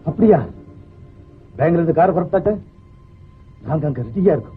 அப்படியா? பெங்களூர் கார் புறப்பட்டாச்சு. நாங்க அங்க ரெடியா இருக்கோம்.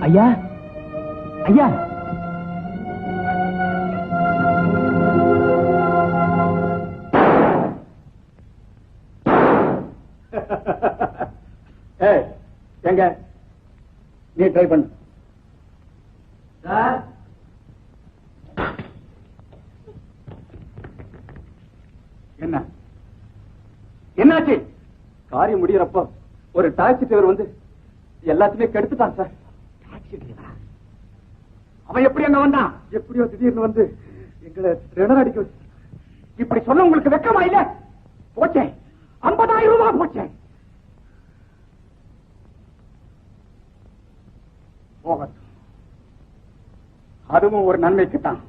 ஐயா, ஐயா, எங்க நீ ட்ரை பண்ணு. என்ன என்னாச்சு? காரியம் முடியறப்போ ஒரு டாக்ஸி டிரைவர் வந்து எல்லாத்தையுமே கெடுத்துட்டான் சார். அவன் எப்படி அங்க வந்தான்? எப்படியோ திடீர்னு வந்து எங்க எங்களை ரிணம் அடிக்க வச்சு இப்படி சொல்ல உங்களுக்கு வெக்கமா இல்ல? போச்சே, 50,000 ரூபாய் போச்சே. போகட்டும், அதுவும் ஒரு நன்மைக்குத்தான்.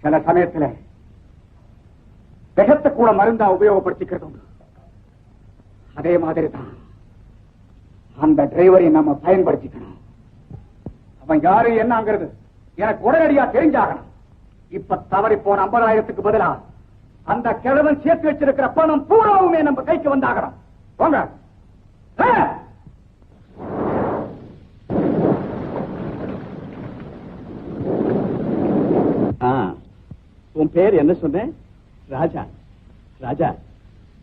சில சமயத்தில் விஷத்தை கூட மருந்தா உபயோகப்படுத்திக்கிறது உண்டு. அதே மாதிரி தான் அந்த டிரைவரை நம்ம பயன்படுத்திக்கணும். அவன் யாரு என்னங்கிறது எனக்கு உடனடியா தெரிஞ்சாகணும். இப்ப தவறி போன 50,000க்கு பதிலா அந்த கிழவன் சேர்த்து வச்சிருக்கிற பணம் பூராவுமே நம்ம கைக்கு வந்தாகணும். போங்க. உன் பேர் என்ன சொன்ன? ராஜா. ராஜா,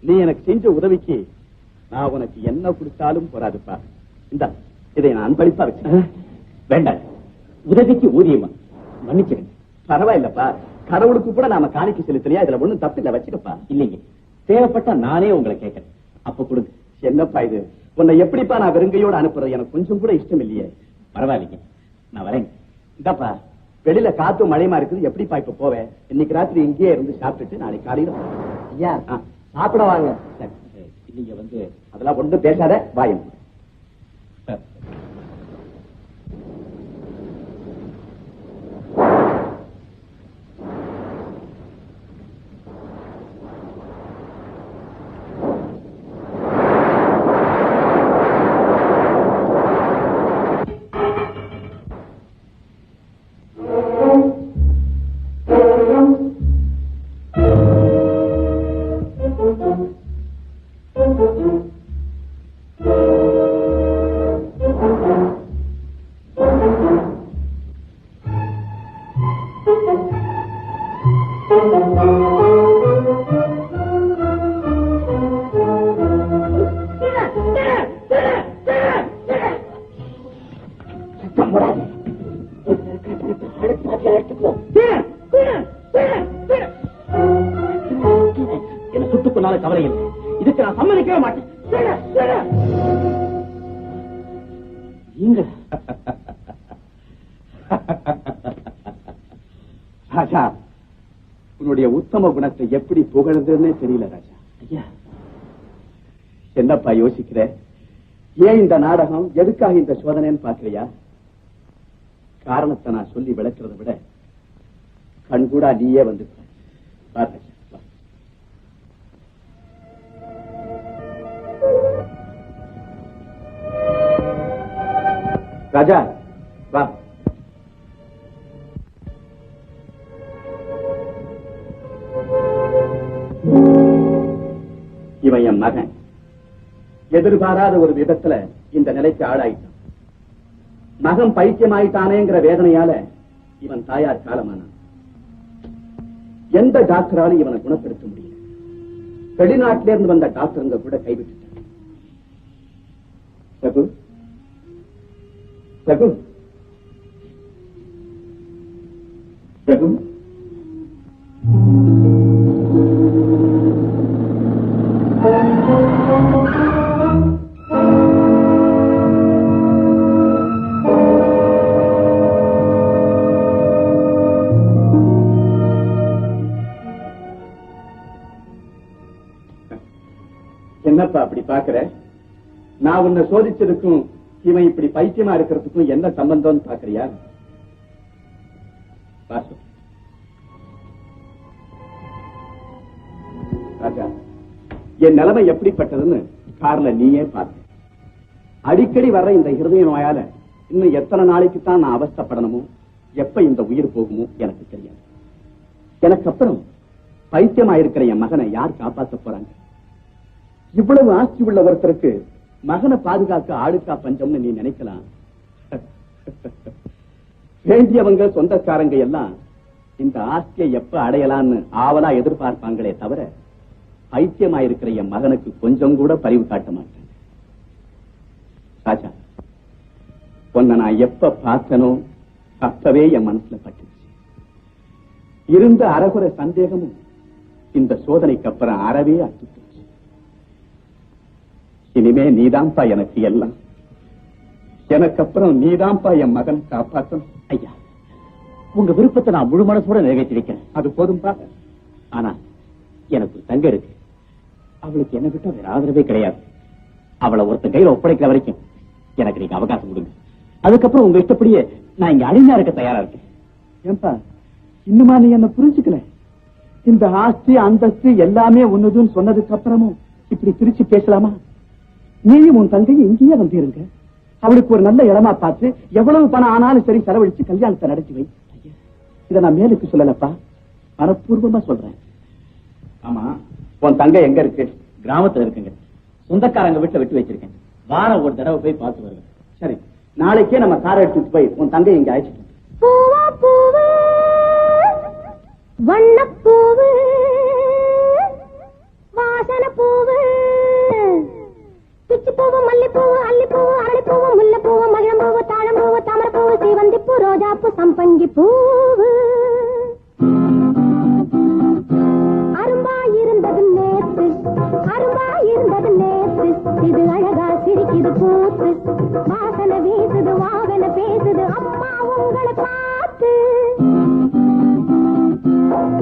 நீ எனக்கு செஞ்ச உதவிக்கு நான் உனக்கு என்ன கொடுத்தாலும் போராதுப்பா. இந்த இதை நான் அன்பளிப்பா வச்சு. வேண்டாம், உதவிக்கு ஊதியமா? மன்னிச்சிருங்க. பரவாயில்லப்பா, கடவுளுக்கு கூட நாம காணிக்கை செலுத்தலையா? இதுல ஒண்ணும் தப்பு இல்ல, வச்சுக்கப்பா. இல்லைங்க, தேவைப்பட்ட நானே உங்களை கேட்கறேன், அப்ப கொடுங்க. என்னப்பா இது? உன்னை எப்படிப்பா நான் வெறுங்கையோட அனுப்புறது? எனக்கு கொஞ்சம் கூட இஷ்டம் இல்லையே. பரவாயில்லைங்க, நான் வரேங்க. இந்தப்பா, வெளியில காத்தும் மழைமா இருக்குது, எப்படிப்பா இப்ப போவேன்? இன்னைக்கு ராத்திரி இங்கேயே இருந்து சாப்பிட்டுட்டு நாளைக்கு காலையில ஐயா சாப்பிட வாங்க. நீங்க வந்து அதெல்லாம் ஒன்றும் பேசாத, வாயம். என்ன சுட்டுக் கொண்டால கவலை இல்லை, இதுக்கு நான் சம்மதிக்கவே மாட்டேன். ராஜா, உன்னுடைய உத்தம குணத்தை எப்படி புகழ்ந்ததுன்னே தெரியல ராஜா. ஐயா, என்னப்பா யோசிக்கிற? ஏன் இந்த நாடகம், எதுக்காக இந்த சோதனைன்னு பாக்குறியா? காரணத்தை நான் சொல்லி விளக்குறதை விட கண்கூடா நீயே வந்து பாரு. ராஜா வா. இவன் என் மகன். எதிர்பாராத ஒரு விதத்துல இந்த நிலைக்கு ஆளாயிட்டான். மகன் பைத்தியமாயிட்டானேங்கிற வேதனையால இவன் தாயார் காலமானான். எந்த டாக்டராலும் இவனை குணப்படுத்த முடியல. வெளிநாட்டில இருந்து வந்த டாக்டருங்க கூட கைவிட்டுட்டாங்க. ரகு, ரகு, ரகு, என்னப்பா அப்படி பாக்குற? நான் உன்னை சோதிச்சதுக்கும் இவன் இப்படி பைத்தியமா இருக்கிறதுக்கும் என்ன சம்பந்தம் பாக்குறியா? ராஜா, என் நிலைமை எப்படிப்பட்டதுன்னு கார்ல நீயே பார்த்த. அடிக்கடி வர்ற இந்த இருதய நோயால இன்னும் எத்தனை நாளைக்கு தான் நான் அவஸ்தைப்படணுமோ, எப்ப இந்த உயிர் போகுமோ எனக்கு தெரியாது. எனக்கு அப்புறம் பைத்தியமா இருக்கிற என் மகனை யார் காப்பாற்ற போறாங்க? இவ்வளவு ஆட்சி உள்ள ஒருத்தருக்கு மகனை பாதுகாக்க ஆளுக்கா பஞ்சம்னு நீ நினைக்கலாம். வேண்டியவங்க சொந்தக்காரங்க எல்லாம் இந்த ஆஸ்தியை எப்ப அடையலான்னு ஆவலா எதிர்பார்ப்பாங்களே தவிர, பைத்தியமாயிருக்கிற என் மகனுக்கு கொஞ்சம் கூட பரிவு காட்ட மாட்டேன். ராஜா, உன்னை நான் எப்ப பார்த்தனோ அப்பவே என் மனசுல பட்டுச்சு. இருந்த அறகுற சந்தேகமும் இந்த சோதனைக்கு அப்புறம் அறவே அட்டுச்சு. இனிமே நீதான்பா எனக்கு எல்லாம். எனக்கு அப்புறம் நீதான்பா என் மகன் காப்பாற்றணும். ஐயா, உங்க விருப்பத்தை நான் முழு மனசோட நிறைவேற்றி வைக்கிறேன். அது போதும்பா. ஆனா எனக்கு ஒரு தங்க இருக்கு. அவளுக்கு என்ன விட்டா வேற ஆதரவே கிடையாது. அவளை ஒருத்த கையில ஒப்படைக்கிற வரைக்கும் எனக்கு நீங்க அவகாசம் கொடுங்க. அதுக்கப்புறம் உங்க இஷ்டப்படியே நான் இங்க அழிஞ்சா இருக்க தயாரா இருக்கேன். ஏன்பா இன்னுமா நீ என்ன புரிஞ்சுக்கல? இந்த ஆஸ்தி அந்தஸ்து எல்லாமே ஒண்ணுதுன்னு சொன்னதுக்கு அப்புறமும் இப்படி பிரிச்சு பேசலாமா? நீயும் உன் தங்கையும் இங்கேயே வந்திருங்க. அவளுக்கு ஒரு நல்ல இடமா பார்த்து எவ்வளவு பணம் ஆனாலும் சரி செலவழிச்சு கல்யாணத்தை நடத்தி வை. இத நான் மேலுக்கு சொல்லலப்பா, மனப்பூர்வமா சொல்றேன். ஆமா, உன் தங்கை எங்க இருக்கு? கிராமத்துல இருக்குங்க. சொந்தக்காரங்க வீட்டுல விட்டு வச்சிருக்கேன். வாரம் ஒரு தடவை போய் பார்த்து வருவேன். சரி, நாளைக்கே நம்ம காரை எடுத்துட்டு போய் உன் தங்கை இங்க அழைச்சிட்டு வண்ணப்பூவு வாசன பூவு பிச்சி பூவு மல்லிப்பூவு அல்லிப்பூவு அரளிப்பூவு முல்லைப்பூவு மகிழம்பூவு தாழம்பூவு தாமரப்பூவு சீவந்திப்பூ ரோஜாப்பூ சம்பங்கி பூவு அரும்பாயிருந்தது நேத்து அரும்பாயிருந்தது நேத்து இது அழகா சிரிக்குது பூத்து வாசனை வீசுது வாவன பேசுது அம்மா உங்களை பார்த்து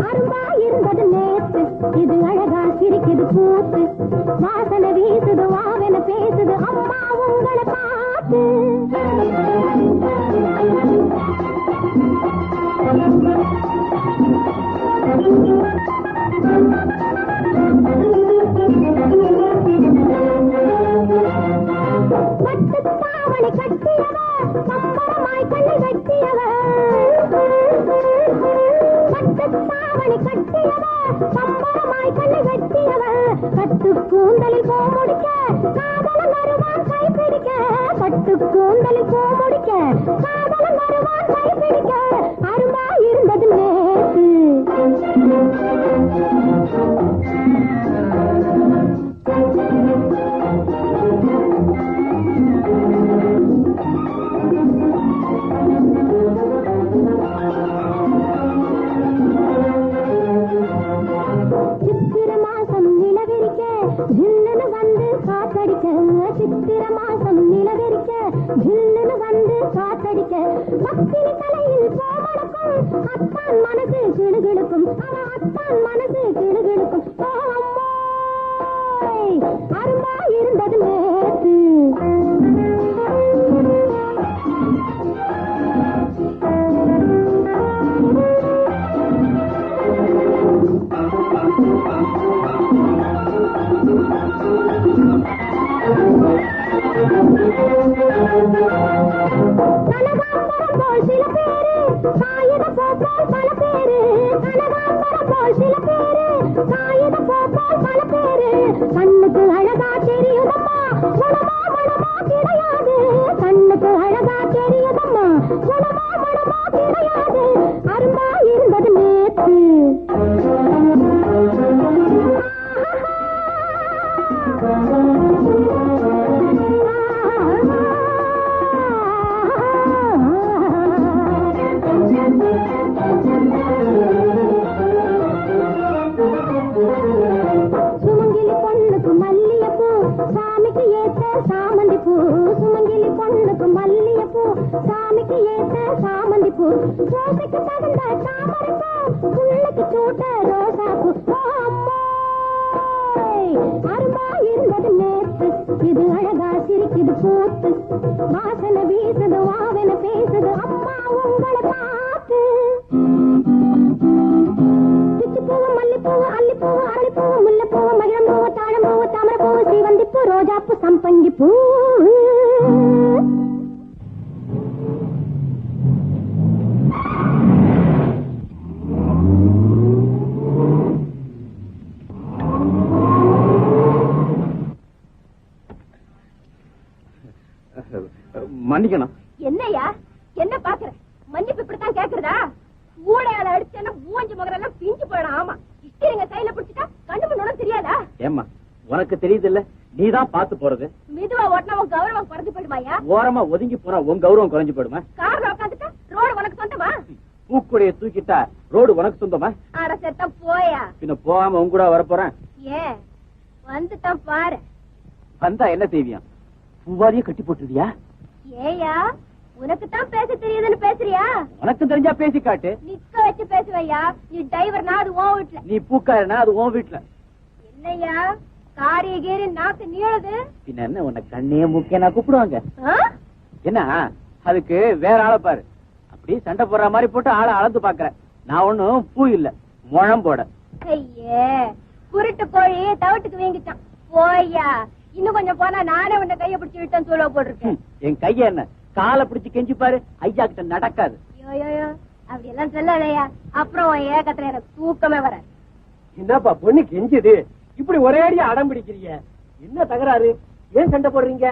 அரும்பா இருந்தது நேத்து இது அழகா சிரிக்குது பூத்து வாசனை வீசுது வாவன பேசுது அம்மா உங்களை பார்த்து பட்டுத்தாவணி கட்டியவ சம்பரமாய் கண்ணை கட்டியவ பட்டுத்தாவணி கட்டியவ சம்பரமாய் கண்ணை கட்டியவ கட்டு கூந்தலில் போ முடிக்க காதலன் வருவான் கைப்பிடிக்க கட்டு கூந்தலில் போ முடிக்க காதலன் வருவான் கைப்பிடிக்க அரும்பா இருந்தது நேத்து சித்திர மாசம் நிலவெறிக்க ஜில்லுன்னு வந்து காத்தடிக்க சித்திர மாசம் நிலவெறிக்க ஜில்லுன்னு வந்து காத்தடிக்க பத்தினி தலையில் போமடக்கும் அத்தான் மனசு கிளுகிழுக்கும் அவன் அத்தான் மனசு கிளுகிழுக்கும் அரும்பா இருந்தது நேத்து கனகாம்பரம் போல் சில பேரு காகித போல் பல பேரு கனகாம்பரம் போல் சில பேரு காகித போல் பல பேரு கண்ணுக்கு அழகா தெரியுதம்மா குணமா மனமா கிடையாது கண்ணுக்கு அழகா தெரியுதம்மா குணமா மனமா கிடையாது அரும்பா இருந்தது நேத்து சுமங்கிலி பொண்ணுக்கு மல்லியப்பூ சாமிக்கு ஏத்த சாமந்தி பூ சுமங்கிலி பொண்ணுக்கு மல்லியப்பூ சாமிக்கு ஏத்த சாமந்தி பூ ரோசைக்கு தகுந்த தாமரைப்பூ புள்ளைக்கு சூட்ட ரோசா பூ அரும்பா இருந்தது நேத்து இது அழகா சிரிக்குது பூத்து வாசனை வீசுது வாவன பேசுது அம்மா உங்களை பார்த்து பிச்சிப்பூவு மல்லிப்பூவு அல்லிப்பூவு அரளிப்பூவு முல்லைப்பூவு மகிழம்பூவு தாழம்பூவு தாமரப்பூவு சீவந்திப்பூ ரோஜாப்பூ சம்பங்கி பூ மன்னிக்கணும். என்னையா என்ன பாக்குற? மன்னிப்பு இப்படித்தான் கேக்குறதா? ஊடையால அடிச்சேன்னா மூஞ்சி முகரெல்லாம் பிஞ்சு போயிடும். ஆமா, இஷ்டிரிங்க கையில பிடிச்சிட்டா கண்ணு முன்னோட தெரியாதா? ஏம்மா உனக்கு தெரியுது இல்ல, நீதான் பாத்து போறது. மெதுவா ஓட்டினா உன் கௌரவம் குறைஞ்சு போயிடுமாயா? ஓரமா ஒதுங்கி போனா உன் கௌரவம் குறைஞ்சு போயிடுமா? கார்ல உட்காந்துட்டா ரோடு உனக்கு சொந்தமா? பூக்குடைய தூக்கிட்டா ரோடு உனக்கு சொந்தமா? ஆட செத்தா போயா. பின்ன போகாம உன் கூட வரப்போறேன். ஏன் வந்துட்டான் பாரு. வந்தா என்ன செய்வியா? பூவாரியே கட்டி போட்டுருவியா? ஏயா உனக்கு தான் பேச தெரியுதுன்னு பேசுறியா? உனக்கு தெரிஞ்சா பேசி காட்டு. நிக்க வச்சு பேசுவையா? நீ டிரைவர்னா அது உன் வீட்டுல, நீ பூக்காரனா அது உன் வீட்டுல. என்னையா காரிய கீரி நாக்கு நீளுது? பின்ன என்ன உன்னை கண்ணே முக்கிய கூப்பிடுவாங்க? என்ன அதுக்கு வேற ஆளை பாரு. அப்படி சண்டை போடுற மாதிரி போட்டு ஆளை அளந்து பாக்குற. நான் ஒண்ணும் பூ இல்ல, முழம் போட. ஐயே, குருட்டு கோழி தவிட்டுக்கு வீங்கிட்டான். போய்யா, இன்னும் கொஞ்சம் போனா நானே உன்னை கைய பிடிச்சு விட்டேன்னு சொல்ல போட்டிருக்கேன். என் கைய என்ன காலை பிடிச்சு கெஞ்சி பாரு, ஐயா கிட்ட நடக்காது. யோயோ, அப்படி எல்லாம் சொல்லாதயா, அப்புறம் உன் ஏக்கத்துல எனக்கு தூக்கமே வர. என்னப்பா பொண்ணு கெஞ்சுது, இப்படி ஒரே அடியா அடம் பிடிக்கிறீங்க? என்ன தகராறு? ஏன் சண்டை போடுறீங்க?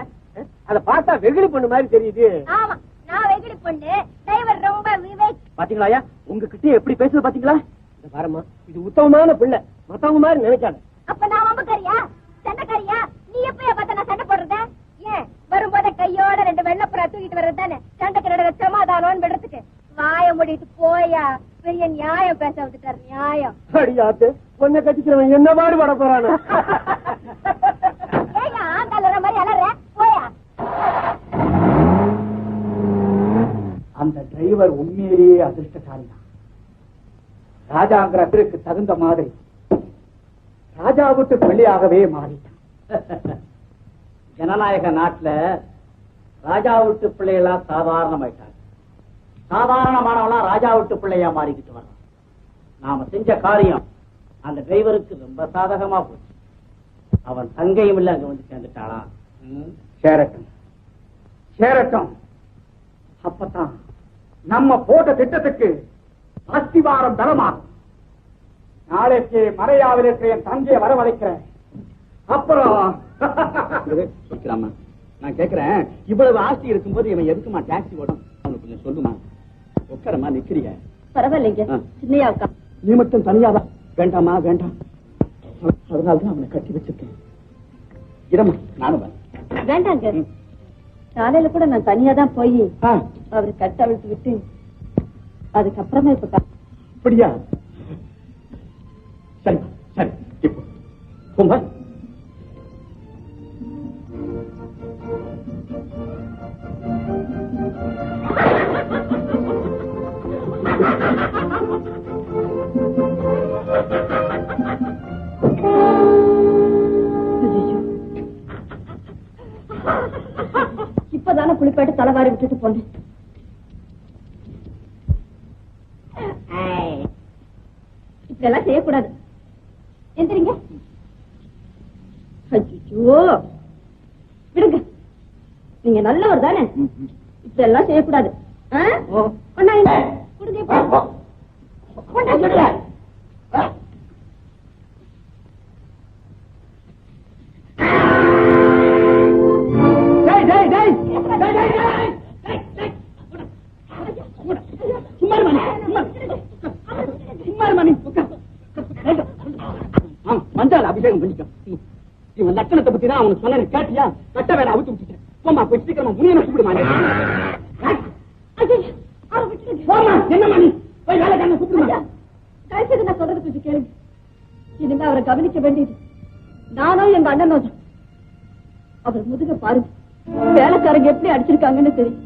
அத பார்த்தா வெகுளி பொண்ணு மாதிரி தெரியுது. ஆமா, நான் வெகுளி பொண்ணு, டிரைவர் ரொம்ப விவேக். பாத்தீங்களா ஐயா, உங்ககிட்ட எப்படி பேசுது பாத்தீங்களா? இந்த பாரம்மா, இது உத்தமமான பிள்ளை, மத்தவங்க மாதிரி நினைக்காத. அப்ப நான் வம்புக்காரியா, சண்டைக்காரியா? நீ எப்பயா பார்த்தா நான் சண்டை போடுறத? ஏன் வரும்போத கையோட 2 வெள்ளப்புறா தூக்கிட்டு வர்றது தானே சண்டைக்கு நடுற சமாதானம்னு விடுறதுக்கு? வாய மூடிட்டு போயா, பெரிய நியாயம் பேச விட்டுட்டாரு. நியாயம் அடியாத்து, பொண்ணை கட்டிக்கிறவன் என்ன பாடு பட போறானு? ஏயா ஆண்டாளுற மாதிரி அலற? போயா. அந்த டிரைவர் உண்மையிலேயே அதிர்ஷ்டசாலி தான். ராஜாங்கிற பேருக்கு தகுந்த மாதிரி ராஜா விட்டு பிள்ளையாகவே மாறிட்டான். ஜனநாயக நாட்டுல ராஜா விட்டு பிள்ளைகளா சாதாரணமாயிட்டாங்க. சாதாரணமானவனா ராஜா விட்டு பிள்ளையா மாறிக்கிட்டு வர்றான். நாம செஞ்ச காரியம் அந்த டிரைவருக்கு ரொம்ப சாதகமா போச்சு. அவன் தங்கையும் இல்ல அங்க வந்து சேர்ந்துட்டாளா? சேரட்டும் சேரட்டும். அப்பதான் நம்ம போட்ட திட்டத்துக்கு அஸ்திவாரம் தரமாகும். நாளைக்கு மறையாவில் இருக்கிற என் தங்கையை வரவழைக்கிறேன். அப்புறம் நான் கேக்குறேன், இவ்வளவு ஆஸ்தி இருக்கும்போது இவன் எதுக்குமா டாக்ஸி ஓடும்? அவனுக்கு கொஞ்சம் சொல்லுமா. உட்காரமா நிக்கிறிய? பரவாயில்லைங்க, சின்னையா உட்கா. நீ மட்டும் தனியாவா? வேண்டாமா வேண்டாம், அதனாலதான் அவனை கட்டி வச்சிருக்கேன். இடமா நானும் வேண்டாங்க, காலையில கூட நான் தனியா தான் போய் அவரு கட்ட அவிழ்த்து விட்டு அதுக்கப்புறமா இப்ப. அப்படியா? சரி சரி, இப்போ போமா. இப்பதானே குளிப்பாட்டு தலைவாரி விட்டுட்டு போனேன். இப்படியெல்லாம் செய்யக்கூடாது. எந்திரிங்க. ஐயோ, விடுங்க, நீங்க நல்லவர் தானே. இப்படியெல்லாம் செய்யக்கூடாது. மஞ்சால அபிஷேகம் பண்ணிக்க. இவன் லட்சணத்தை பத்தி தான் அவனுக்கு சொன்ன கேட்டியா? கட்ட வேலை அவுத்து விட்டுட்டேன். போமா, போய் சீக்கிரமா முனியனை கூப்பிடுமா. என்ன மணி, போய் வேலை காரணம் கூப்பிடுமா. கழிச்சது நான் சொல்றது கொஞ்சம் கேளுங்க. இனிமே அவரை கவனிக்க வேண்டியது நானும் எங்க அண்ணனும் தான். அவர் முதுக பாருங்க, வேலைக்காரங்க எப்படி அடிச்சிருக்காங்கன்னு தெரியும்.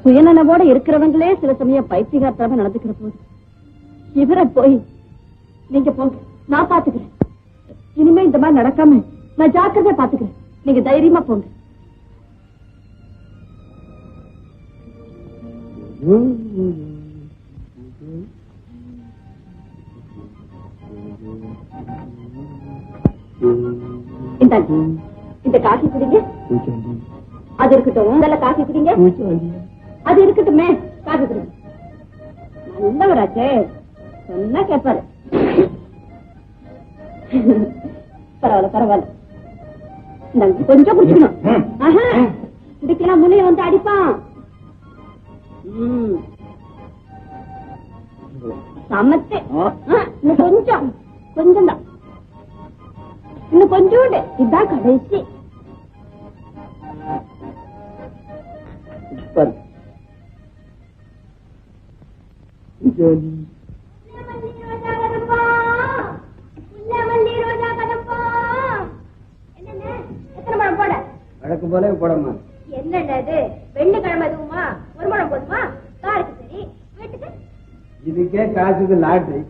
சுயநனவோட இருக்கிறவங்களே சில சமயம் பைத்தியகாரத்தனமா நடந்துக்கிற போது இவரை போய் நீங்க போங்க, நான் பாத்துக்கிறேன். இனிமே இந்த மாதிரி நடக்காம நான் ஜாக்கிரதையா பாத்துக்கிறேன். நீங்க தைரியமா போங்க. இந்த காஃபி குடிங்க. அது இருக்கட்டும், நல்ல காஃபி குடிங்க. அது இருக்கட்டுமே, காஃபி குடிங்க. நல்லவராச்சே, சொன்னா கேட்பாரு. பரவாயில்ல பரவாயில்ல, கொஞ்சம் குடிச்சுக்கணும். குடிக்கலாம், முனைய வந்து அடிப்பான். சமத்து. இன்னும் கொஞ்சம் கொஞ்சம் தான், இன்னும் கொஞ்சோண்டு. இதுதான் கடைசி. என்னென்ன வழக்கம் போல போடமா. என்னடா இது வெள்ளிக்கிழமை எதுவுமா ஒரு முழம் போதுமா? காருக்கு சரி, வீட்டுக்கு இதுக்கே காசுக்கு லாட்ரி,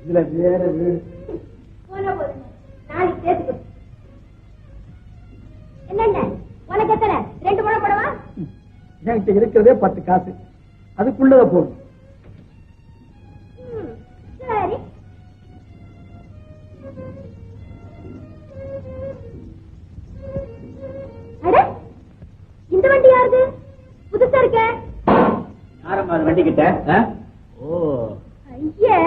இதுல வேற வீடு. போனா போதுங்க, நாளைக்கு சேர்த்துக்கு. என்னென்ன உனக்கு எத்தனை? 2 முழம் போடவா? என்கிட்ட இருக்கிறதே 10 காசு, அதுக்குள்ளத போடும். சரி. அட, இந்த வண்டி யாருது? புதுசா இருக்க. யாரம்மா அது வண்டி கிட்ட? ஓ, ஐயே,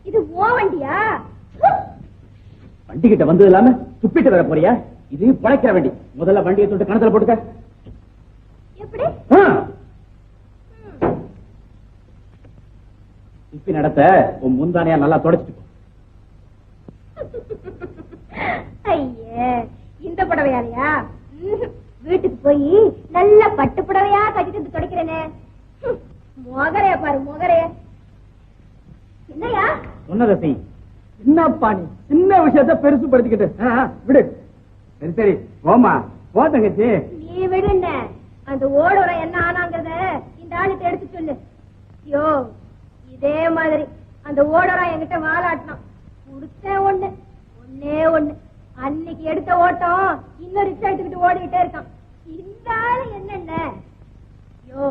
இது ஓ வண்டியா? வண்டி கிட்ட வந்தது இல்லாம துப்பிட்டு வர போறியா? இது பழைக்கிற வண்டி. முதல்ல வண்டியை தொட்டு கணத்துல போட்டுக்க. எப்படி? துப்பி நடத்த உன் முந்தானையா நல்லா தொடச்சிட்டு போ. ஐயே, இந்த புடவையாலையா? வீட்டுக்கு போய் நல்ல பட்டு புடவையா கட்டிட்டு வந்து துடைக்கிறேனே. மொகரைய பாரு, மொகரைய. என்னையா சொன்னதை செய். என்னப்பா நீ சின்ன விஷயத்த பெருசு படுத்திக்கிட்டு? விடு. சரி சரி போமா, போ தங்கச்சி. நீ விடுன. அந்த ஓடுற என்ன ஆனாங்கிறத இந்த ஆளுக்கு எடுத்து சொல்லு. யோ, இதே மாதிரி அந்த ஓடுற என்கிட்ட வாலாட்டினான். கொடுத்தேன் ஒண்ணே ஒண்ணு. அன்னைக்கு எடுத்த ஓட்டம் இன்னொரு ரிக்ஷா எடுத்துக்கிட்டு ஓடிக்கிட்டே இருக்கான். இந்த ஆளு என்னென்ன? யோ,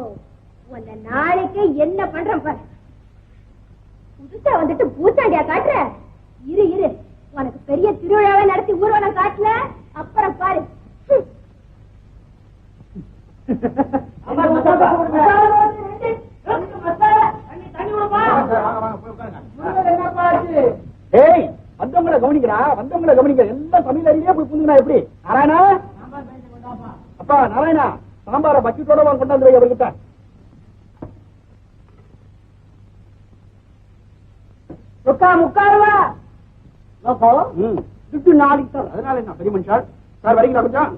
உன்னை நாளைக்கு என்ன பண்றேன் பாரு. புதுசா வந்துட்டு பூச்சாண்டியா காட்டுற? இரு, உனக்கு பெரிய திருவிழாவை நடத்தி ஊர்வலம் காட்டல, அப்புறம் பாரு. ஏய், வந்தவங்களை கவனிக்கிறா, வந்தவங்களை கவனிக்க. எல்லாம் சமையல் அறையிலே போய் புந்துனா எப்படி? நாராயணா, அப்பா நாராயணா, சாம்பார பக்கெட்டோட வாங்க கொண்டாந்து வை அவர்கிட்ட. முக்காருவா துட்டு நாளைக்கு சார். அதனால என்ன பெரிய மனுஷால் சார் வரைக்கும் கொஞ்சம்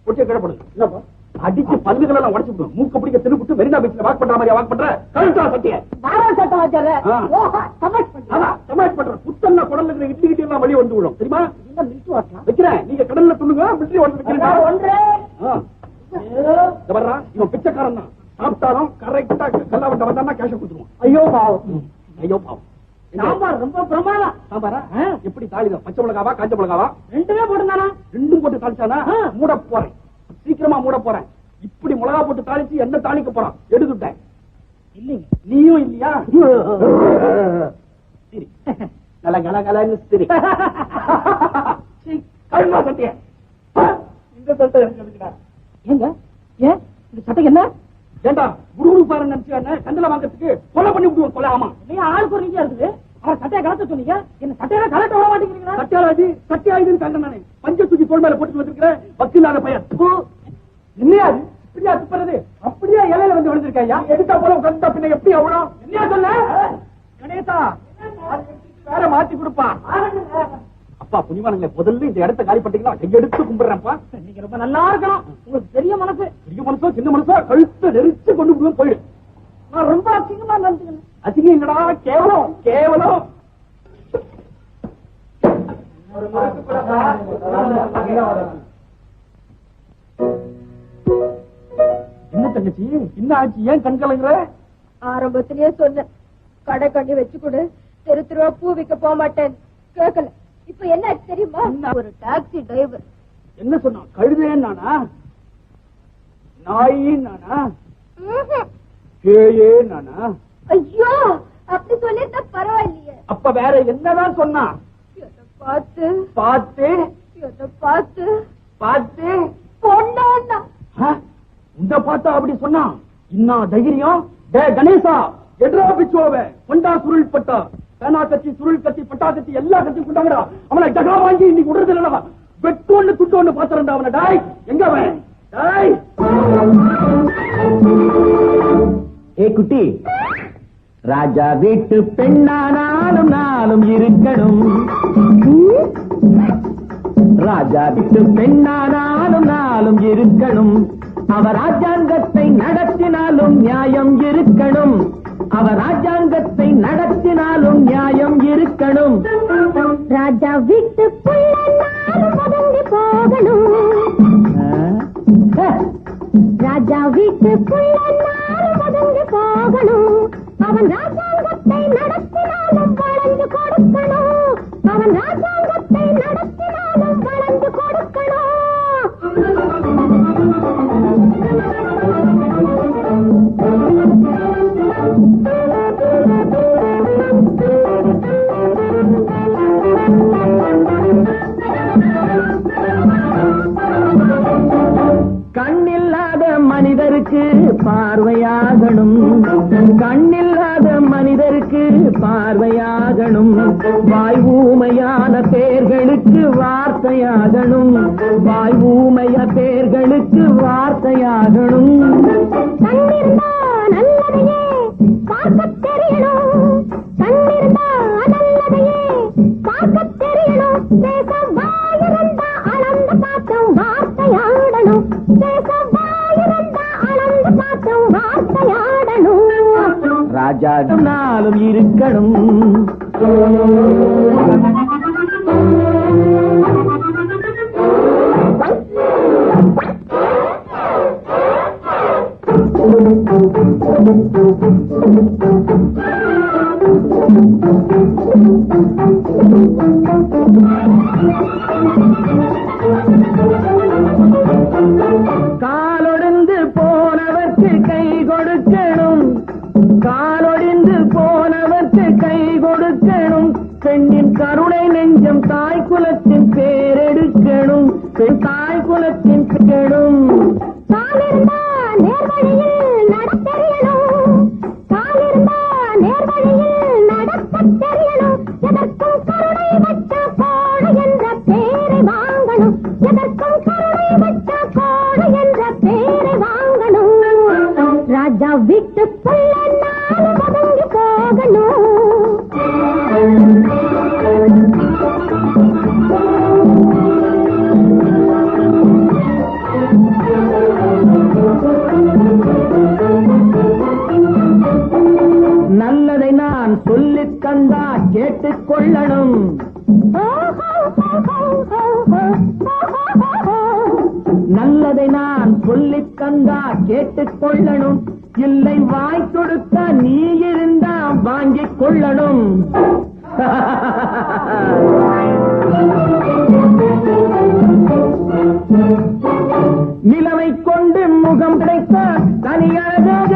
குடிச்சு கிடப்படுது. அடிச்சு பல்லுகள் எல்லாம் உடச்சு விடும். மூக்க பிடிக்க திருப்பிட்டு மெரினா பீச்ல வாக் பண்ற மாதிரி வாக் பண்ற கழுத்தா சத்திய சமாஜ் பண்ற புத்தன்னா குடல்ல இருக்கிற இட்லி கிட்டி எல்லாம் வெளியே வந்து விடும். தெரியுமா? வைக்கிறேன், நீங்க கடல்ல சொல்லுங்க. மிலிட்டரி வர்றா இவன் பிச்சைக்காரன் தான். சாப்பிட்டாலும் கரெக்டா கல்லாவட்ட வந்தான்னா கேஷ கொடுத்துருவோம். ஐயோ பாவம், ஐயோ பாவம். சாம்பார் ரொம்ப பிரமாதம். சாம்பாரா எப்படி தாளிதான்? பச்சை மிளகாவா காஞ்ச மிளகாவா? ரெண்டுமே போட்டுதானா? ரெண்டும் போட்டு தாளிச்சானா? மூட போறேன், சீக்கிரமா மூட போறேன். இப்படி மிளகா போட்டு தாளிச்சு என்ன தாளிக்க போறான்? எடுத்துட்டேன். இல்லைங்க, நீயும் இல்லையா? சரி, நல்ல கலகலன்னு சரி. சத்திய இந்த சட்டை எனக்கு எதுக்குடா? ஏங்க ஏன் இந்த சட்டைக்கு என்ன? ஏண்டா குரு பாரு நினைச்சு கண்டல வாங்கறதுக்கு கொலை பண்ணி விட்டுவோம். கொலை. ஆமா, நீங்க ஆள் பொருளீங்க இருக்குது. அவர் சட்டையை கலத்த சொன்னீங்க, என்ன சட்டையில கலட்ட விட மாட்டேங்கிறீங்களா? சட்டையாவது சட்டையாயுதுன்னு கண்ட நானே பஞ்ச தூக்கி தோல் மேல போட்டு வந்திருக்கிறேன். வக்கீலான பையன். என்னையா இப்படியா துப்புறது? அப்படியே இலையில வந்து விழுந்திருக்கையா? எடுத்தா போல கண்டா பின்ன எப்படி அவ்வளோ? என்னையா சொல்ல? கணேசா வேற மாத்தி கொடுப்பா. அப்பா புனிவானங்களே, முதல்ல இந்த இடத்த காலி பண்ணிட்டீங்களா? கையெடுத்து கும்பிடுறேன்ப்பா. நீங்க ரொம்ப நல்லா இருக்கணும். உங்களுக்கு பெரிய மனசு. பெரிய மனசோ சின்ன மனசோ கழுத்து நெரிச்சு கொண்டு போய் போயிடு. நான் ரொம்ப அசிங்கமா நினைச்சுக்கணும். அசிங்கம் இல்லடா, கேவலம் கேவலம். என்ன தங்கச்சி, என்ன ஆச்சு? ஏன் கண் கலங்குற? ஆரம்பத்திலேயே சொன்ன கடை கண்ணி வச்சு கொடு, தெரு தெருவா பூ விற்க போக மாட்டேன். கேட்கல. இப்ப என்ன ஆச்சு தெரியுமா? ஒரு டாக்ஸி டிரைவர் என்ன சொன்னா? கழுதேன் நானா? நாயி நானா? பேயே நானா? ஐயோ, அப்படி சொல்லிருந்தா பரவாயில்லையே. அப்ப வேற என்னதான் சொன்னா? என்னை பார்த்து பார்த்து என்னை பார்த்து பார்த்து பொண்ணா உண்ட பார்த்தா அப்படி சொன்னா இன்னா தைரியம்? டே கணேசா, எட்ரா பிச்சோவே கொண்டா சுருள் பட்டா பேனா கட்சி சுருள் கட்சி பட்டா கட்சி எல்லா கட்சியும் கொண்டாங்கடா. அவனை ஜகா வாங்கி இன்னைக்கு விடுறது இல்லடா. வெட்டோன்னு துட்டோன்னு பாத்துறா அவனை. டாய் எங்க அவன்? டாய் ஏ குட்டி, ராஜா வீட்டு பெண்ணானாலும் நாளும் இருக்கணும். ராஜா வீட்டு பெண்ணானாலும் நாளும் இருக்கணும். அவர் ராஜாங்கத்தை நடத்தினாலும் நியாயம் இருக்கணும். அவர் ராஜாங்கத்தை நடத்தினாலும் நியாயம் இருக்கணும். ராஜா வீட்டுக்குள்ள நானும் ஒதுங்கி போகணும். ராஜா வீட்டுக்குள்ள நானும் ஒதுங்கி போகணும். அவன் ராஜாங்கத்தை நடத்தினாலும் வளைந்து கொடுக்கணும். அவன் ராஜாங்கத்தை நடத்தினாலும் வளைந்து கொடுக்கணும். கண்ணில்லாத மனிதருக்கு பார்வையாகணும். கண்ணில்லாத மனிதருக்கு பார்வையாகணும். வாய் ஊமையான பேர்களுக்கு வார்த்தையாகணும். வாய் ஊமைய பேர்களுக்கு வார்த்தையாகணும். கண்ணிருந்தா நல்லதையே பார்க்கத் தெரியணும். கண்ணிருந்தா நல்லதையே பார்க்கத் தெரியணும். தேசம் வாயிருந்தா அளந்து பார்த்தும் வார்த்தையாடணும். தேசம் வாயிருந்தா அளந்து பார்த்தும் வார்த்தையாடணும். ராஜா நாளும் இருக்கணும். காலொடிந்து போனவர்க்கு கை கொடுக்கணும். காலொடிந்து போனவர்க்கு கை கொடுக்கணும். பெண்ணின் கருணை நெஞ்சம் தாய் குலத்தின் பேரெடுக்கணும். பெண் தாய் குலத்தின் பேரும். காலிருந்தா நேர்வழியில் நடத்தெரியணும். காலிருந்தா நேர்வழியில் நடக்கத் தெரியணும். எதற்கும் கருணை வச்ச கோடு என்ற பேரை வாங்கணும். எதற்கும் கருணை வச்ச கோடு என்ற பேரை வாங்கணும். ராஜா வீட்டுக்குள்ள நானும் ஒதுங்கி போகணும். நல்லதை நான் சொல்லித் தந்தா கேட்டுக் கொள்ளணும். நல்லதை நான் சொல்லித் தந்தா கேட்டுக் கொள்ளணும். இல்லை வாய் கொடுத்தா நீ இருந்தா வாங்கிக் கொள்ளணும். நிலவை கொண்டு முகம் கிடைத்த தனியழகாக.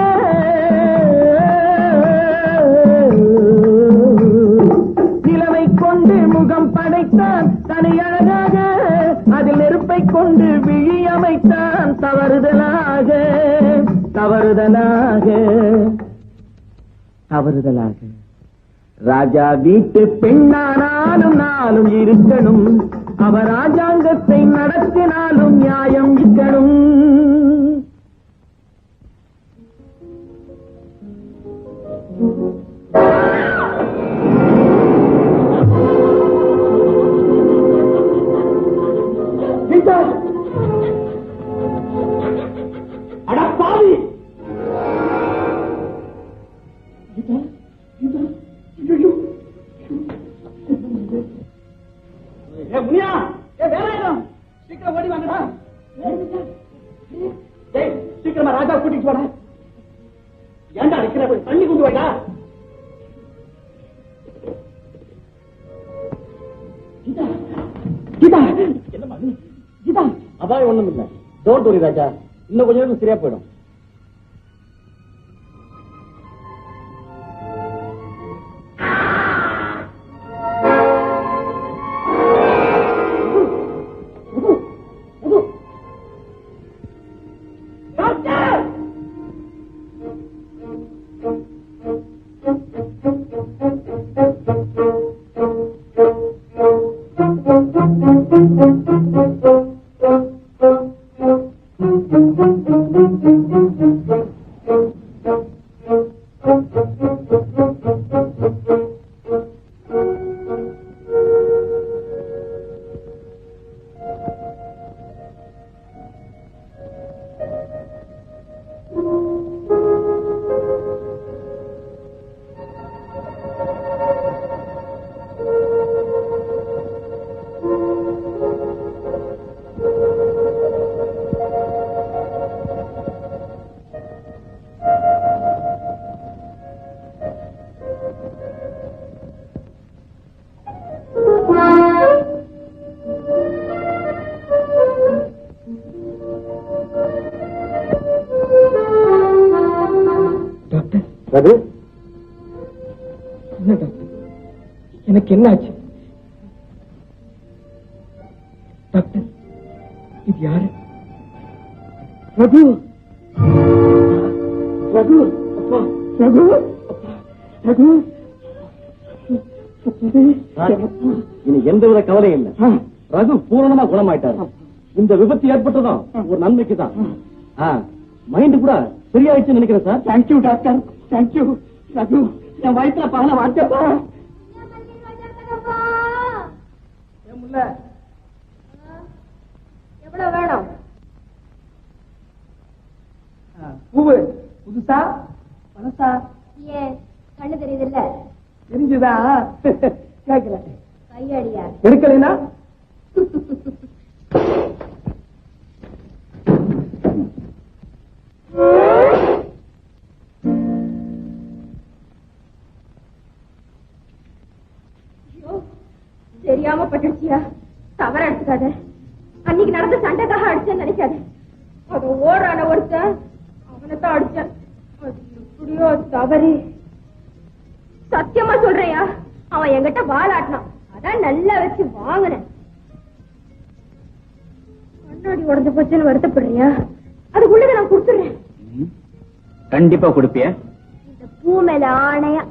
நிலவை கொண்டு முகம் படைத்தான் தனியழகாக. அதில் நெருப்பை கொண்டு விழி அமைத்தான் தவறுதலாக. தவறுதலாக தவறுதலாக. ராஜா வீட்டு பெண்ணானாலும் நாளும் இருக்கணும். அவர் ராஜாங்கத்தை நடத்தினாலும் நியாயம் இருக்கணும். அடப்பாவி! முனியா, வேலாயுதம், சீக்கிரம் ஓடி வாங்கடா. சீக்கிரமா ராஜா கூட்டிட்டு வாடா. ஏண்டா இருக்கிற தண்ணி கொண்டு வாடா. கீதா, என்னம்மா கீதா? அபாயம் ஒண்ணும் இல்ல. டோன்ட் வரி ராஜா, இன்னும் கொஞ்ச நேரம் சரியா போயிடும். ரகு, என்ன டாக்டர், எனக்கு என்ன ஆச்சு டாக்டர்? இது யாரு? ரகு, ரகு, அப்பா, ரகு, அப்பா, ரகு. இனி எந்தவித கவலையும் இல்லை. ரகு பூரணமா குணமாயிட்டாரு. இந்த விபத்து ஏற்பட்டதும் ஒரு நன்மைக்கு தான். மைண்ட் கூட சரியாயிடுச்சுன்னு நினைக்கிறேன் sir. Thank you doctor, thank you. Raghu, என் வயிற்றுல பகல வாட்டப்பா. எவ்வளவு வேணும்? பூவு புதுசா பழசா? ஏன் கண்ணு தெரியுது இல்ல? தெரிஞ்சுதா? கேட்கல. கையடியா? எடுக்கலைனா தெரியாம பட்டுச்சியா, தவற எடுத்துக்காத. அன்னைக்கு நடந்த சண்டைக்காக அடிச்சேன்னு நினைக்காது. அது ஓடுறான ஒருத்தன், அவனைத்தான் அடிச்சேன். அது எப்படியோ தவறி. சத்தியமா சொல்றையா, அவன் என்கிட்ட வாலாட்டினான். அதான் நல்லா வச்சு வாங்கினேன். கண்ணாடி உடஞ்சு போச்சுன்னு வருத்தப்படுறியா? அதுக்குள்ளத நான் கொடுத்துறேன். கண்டிப்பா கொடுப்பிய? இந்த பூ மேல ஆணையா.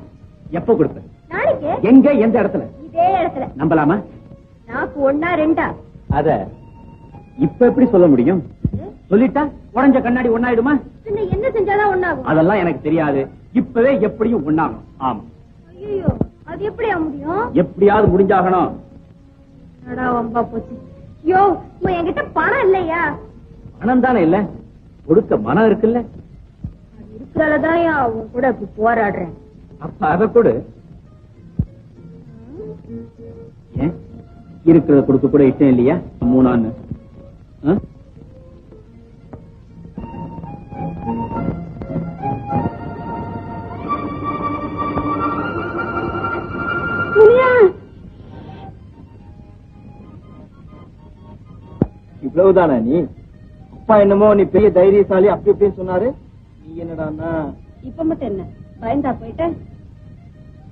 எப்ப கொடுப்ப? நாளைக்கு. எங்க, எந்த இடத்துல? இதே இடத்துல. நம்பலாமா? நாக்கு ஒன்னா ரெண்டா? அத இப்ப எப்படி சொல்ல முடியும்? சொல்லிட்டா உடஞ்ச கண்ணாடி ஒண்ணாயிடுமா? என்ன செஞ்சாதான் ஒண்ணாகும்? அதெல்லாம் எனக்கு தெரியாது. இப்பவே எப்படியும் ஒண்ணாகும். ஆமா. ஐயோ, அது எப்படியா முடியும்? எப்படியாவது முடிஞ்சாகணும். வம்பா போச்சு. யோ, என்கிட்ட பணம் இல்லையா? பணம் தானே இல்ல, கொடுக்க மனம் இருக்குல்ல. அது இருக்கிறதாலதான் உன் கூட இப்படி போராடுறேன். அப்ப அத கொடு. ஏன் இருக்கிறத கொடுக்க கூட இஷ்டம் இல்லையா? மூணான்னு இவ்வளவுதானா? நீ அப்பா என்னமோ நீ பெரிய தைரியசாலி அப்படி இப்படின்னு சொன்னாரு. நீ என்னடான்னா இப்ப மட்டும் என்ன பயந்தா போயிட்ட?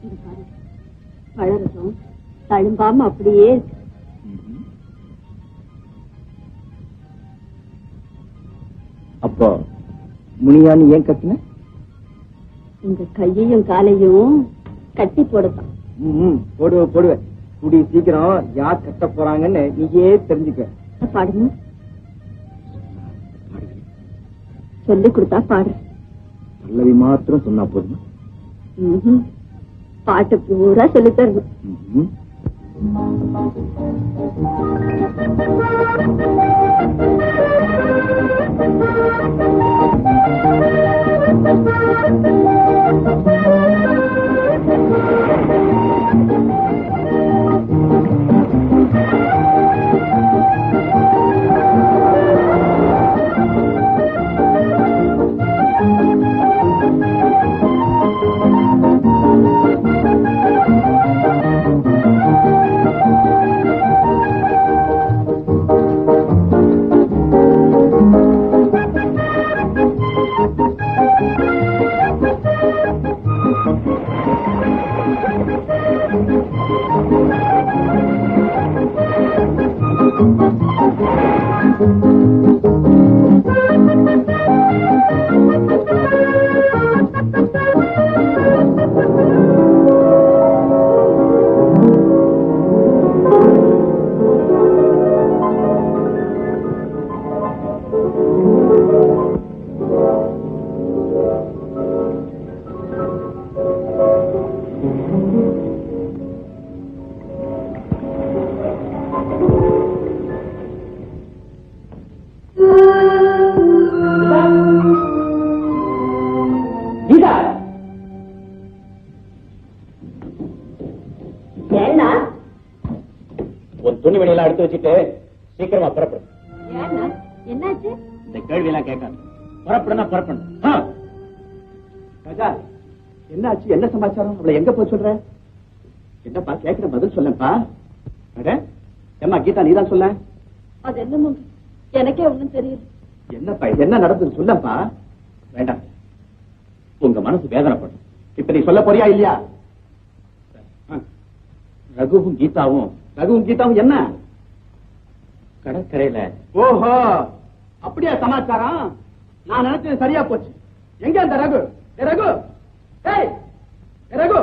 இது பாரு, பழரசம் தழும்பாம அப்படியே இருக்கு. அப்போ முனியான்னு ஏன் கத்துன? உங்க கையையும் காலையும் கட்டி போடத்தான். போடுவேன். கூடி சீக்கிரம் யார் கட்ட போறாங்கன்னு நீயே தெரிஞ்சுக்க. பாடுங்க. சொல்லி கொடுத்தா பாடு. பல்லவி மாத்திரம் சொன்னா போதுமா? பாட்டு பூரா சொல்லி தரணும். துணிமணியெல்லாம் எடுத்து வச்சுட்டு சீக்கிரமா புறப்படும். என்னாச்சு? இந்த கேள்வி எல்லாம் கேட்காது. புறப்படணும் புறப்படணும். என்னாச்சு? என்ன சமாச்சாரம்? அவளை எங்க போய் சொல்ற? என்னப்பா கேட்கிற பதில் சொல்லப்பா. ஏமா கீதா நீதான் சொல்ல. அது என்னமோ எனக்கே ஒண்ணும் தெரியல. என்னப்பா என்ன நடந்தது சொல்லப்பா. வேண்டாம், உங்க மனசு வேதனைப்படும். இப்ப நீ சொல்ல போறியா இல்லையா? ரகுவும் கீதாவும் என்ன கடற்கரையில? ஓஹோ, அப்படியா சமாச்சாரம்? நான் நினைச்சது சரியா போச்சு. எங்க அந்த ரகு? ரகு, ரகு,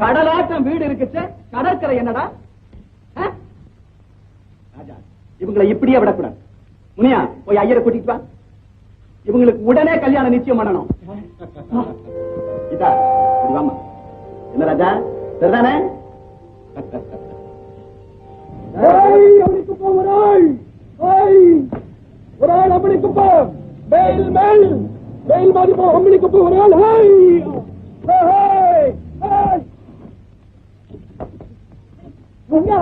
கடலாட்டம் வீடு இருக்குச்சு, கடற்கரை என்னடா? ராஜா, இவங்களை இப்படியே விடக்கூடாது. முனியா, போய் ஐயரை கூட்டிட்டு வா. இவங்களுக்கு உடனே கல்யாணம் நிச்சயம் பண்ணணும். இதா, வாமா. என்ன ராஜா, சரிதானே? ஒரு ஆள் அம்மனுக்கு போ, மேல் மேல் மேல் மாதிரி போ, அம்மனுக்கு போ, ஒரு ஆள். ராஜா,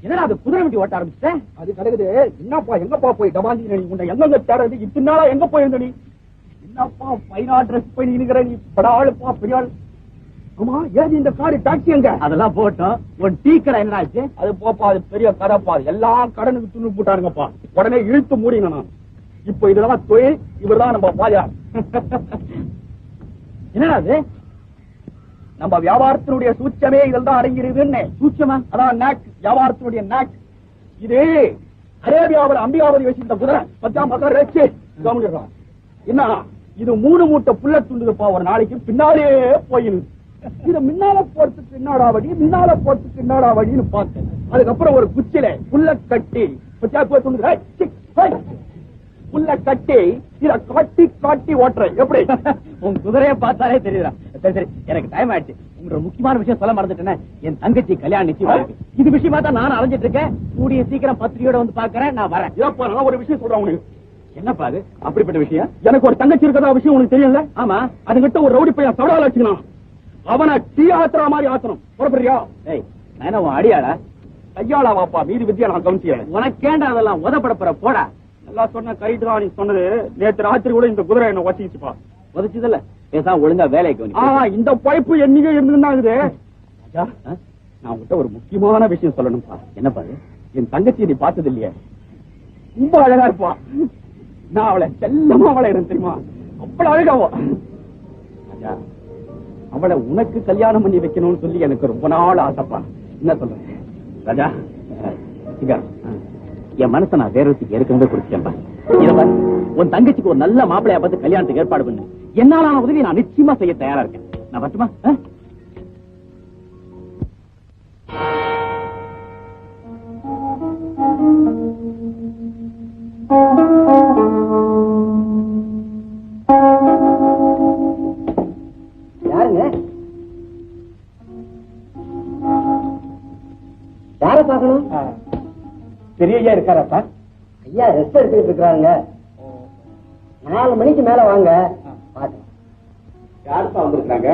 என்னடா அது குதிரை வண்டி ஓட்ட ஆரம்பிச்சிட்டேன்? அது கிடைக்குது. என்னப்பா எங்கப்பா போய் டபாந்தி நீ உன்னை எங்க தேடுறது? இத்தனால எங்க போயிருந்த நீ? என்னப்பா பைனா ட்ரெஸ் பண்ணி இருக்கிற நீ? படாளுப்பா பெரிய ஆள். ஆமா, ஏன் இந்த காரு டாக்ஸி எங்க? அதெல்லாம் போட்டோம். உன் டீ கடை என்ன ஆச்சு? அது போப்பா, அது பெரிய கடைப்பா. எல்லாம் கடனுக்கு துணி போட்டாருங்கப்பா. உடனே இழுத்து மூடிங்க. நான் இப்ப இதெல்லாம் தொழில். இவர்தான் நம்ம பாஜா. என்னடா அது? நம்ம வியாபாரத்தினுடைய சூட்சமே இதில் தான் அடங்கிருதுன்னு. சூட்சமா? அதான் நாக், வியாபாரத்தினுடைய நாக். இது அரேபியாவில் அம்பிகாவதி வச்சிருந்த குதிரை. பத்தாம் பக்கம் வச்சு கவனிடுறான். என்ன இது 3 மூட்டை புல்ல துண்டுப்பா ஒரு நாளைக்கு. பின்னாலே போயிருக்கு. இது முன்னால போறதுக்கு என்னடா வழி, முன்னால போறதுக்கு என்னடா வழின்னு பார்த்தேன். அதுக்கப்புறம் ஒரு குச்சில புல்ல கட்டி புல்ல கட்டி இத காட்டி காட்டி ஓட்டுறேன். எப்படி உன் குதிரையை பார்த்தாலே தெரியுதா? சரி சரி, எனக்கு டைம் ஆயிடுச்சு. உங்களோட முக்கியமான விஷயம் சொல்ல மறந்துட்டேன். என் தங்கச்சி கல்யாணம் நிச்சயமா இருக்கு. இது விஷயமா தான் நான் அலைஞ்சிட்டு இருக்கேன். கூடிய சீக்கிரம் பத்திரிகையோட வந்து பாக்குறேன். நான் வரேன். நான் ஒரு விஷயம் சொல்றேன் உனக்கு. என்னப்பா அது? அப்படிப்பட்ட விஷயம்? எனக்கு ஒரு தங்கச்சி இருக்கிறதா விஷயம் உனக்கு தெரியல? ஆமா, அதுகிட்ட ஒரு ரவுடி பையன் சவடால வச்சுக்கணும். அவனை டீ ஆத்துறா மாதிரி ஆத்தணும். புறப்படுறியா? நான் உன் அடியாளா கையாளா வாப்பா? மீதி வித்தியா நான் கவனிச்சியா? உனக்கேண்டா அதெல்லாம் உதப்பட போடா. நல்லா சொன்ன கைட்டு தான் நீ சொன்னது. நேற்று ராத்திரி கூட இந்த குதிரை என்ன வச்சுச்சுப்பா. உதச்சதில்ல, பேசா ஒழுங்கா வேலைக்கு. இந்த பைப்பு என்னைக்கு இருந்துருந்தாங்குது. நான் உங்ககிட்ட ஒரு முக்கியமான விஷயம் சொல்லணும்ப்பா. என்னப்பா? என் தங்கச்சி நீ பார்த்தது இல்லையே? ரொம்ப அழகா இருப்பா. நான் அவளை செல்லமா வளையிறேன் தெரியுமா? அவ்வளவு அழகாவோ. ராஜா, அவளை உனக்கு கல்யாணம் பண்ணி வைக்கணும்னு சொல்லி எனக்கு ரொம்ப நாள் ஆசைப்பா. என்ன சொல்றேன் ராஜா? என் மனசை நான் வேற ஏற்கனவே கொடுத்தேன்பா. இதை உன் தங்கச்சிக்கு ஒரு நல்ல மாப்பிளையா பார்த்து கல்யாணத்துக்கு ஏற்பாடு பண்ணு. என்னாலான உதவி நான் நிச்சயமா செய்ய தயாரா இருக்கேன். நான் வரட்டுமா? யாருங்க? யார பாக்கணும்? பெரிய ஐயா இருக்காரப்பா? ஐயா ரெஸ்ட் எடுத்துட்டு இருக்காங்க. 4 மணிக்கு மேல வாங்க. யாருப்பா வந்திருக்காங்க?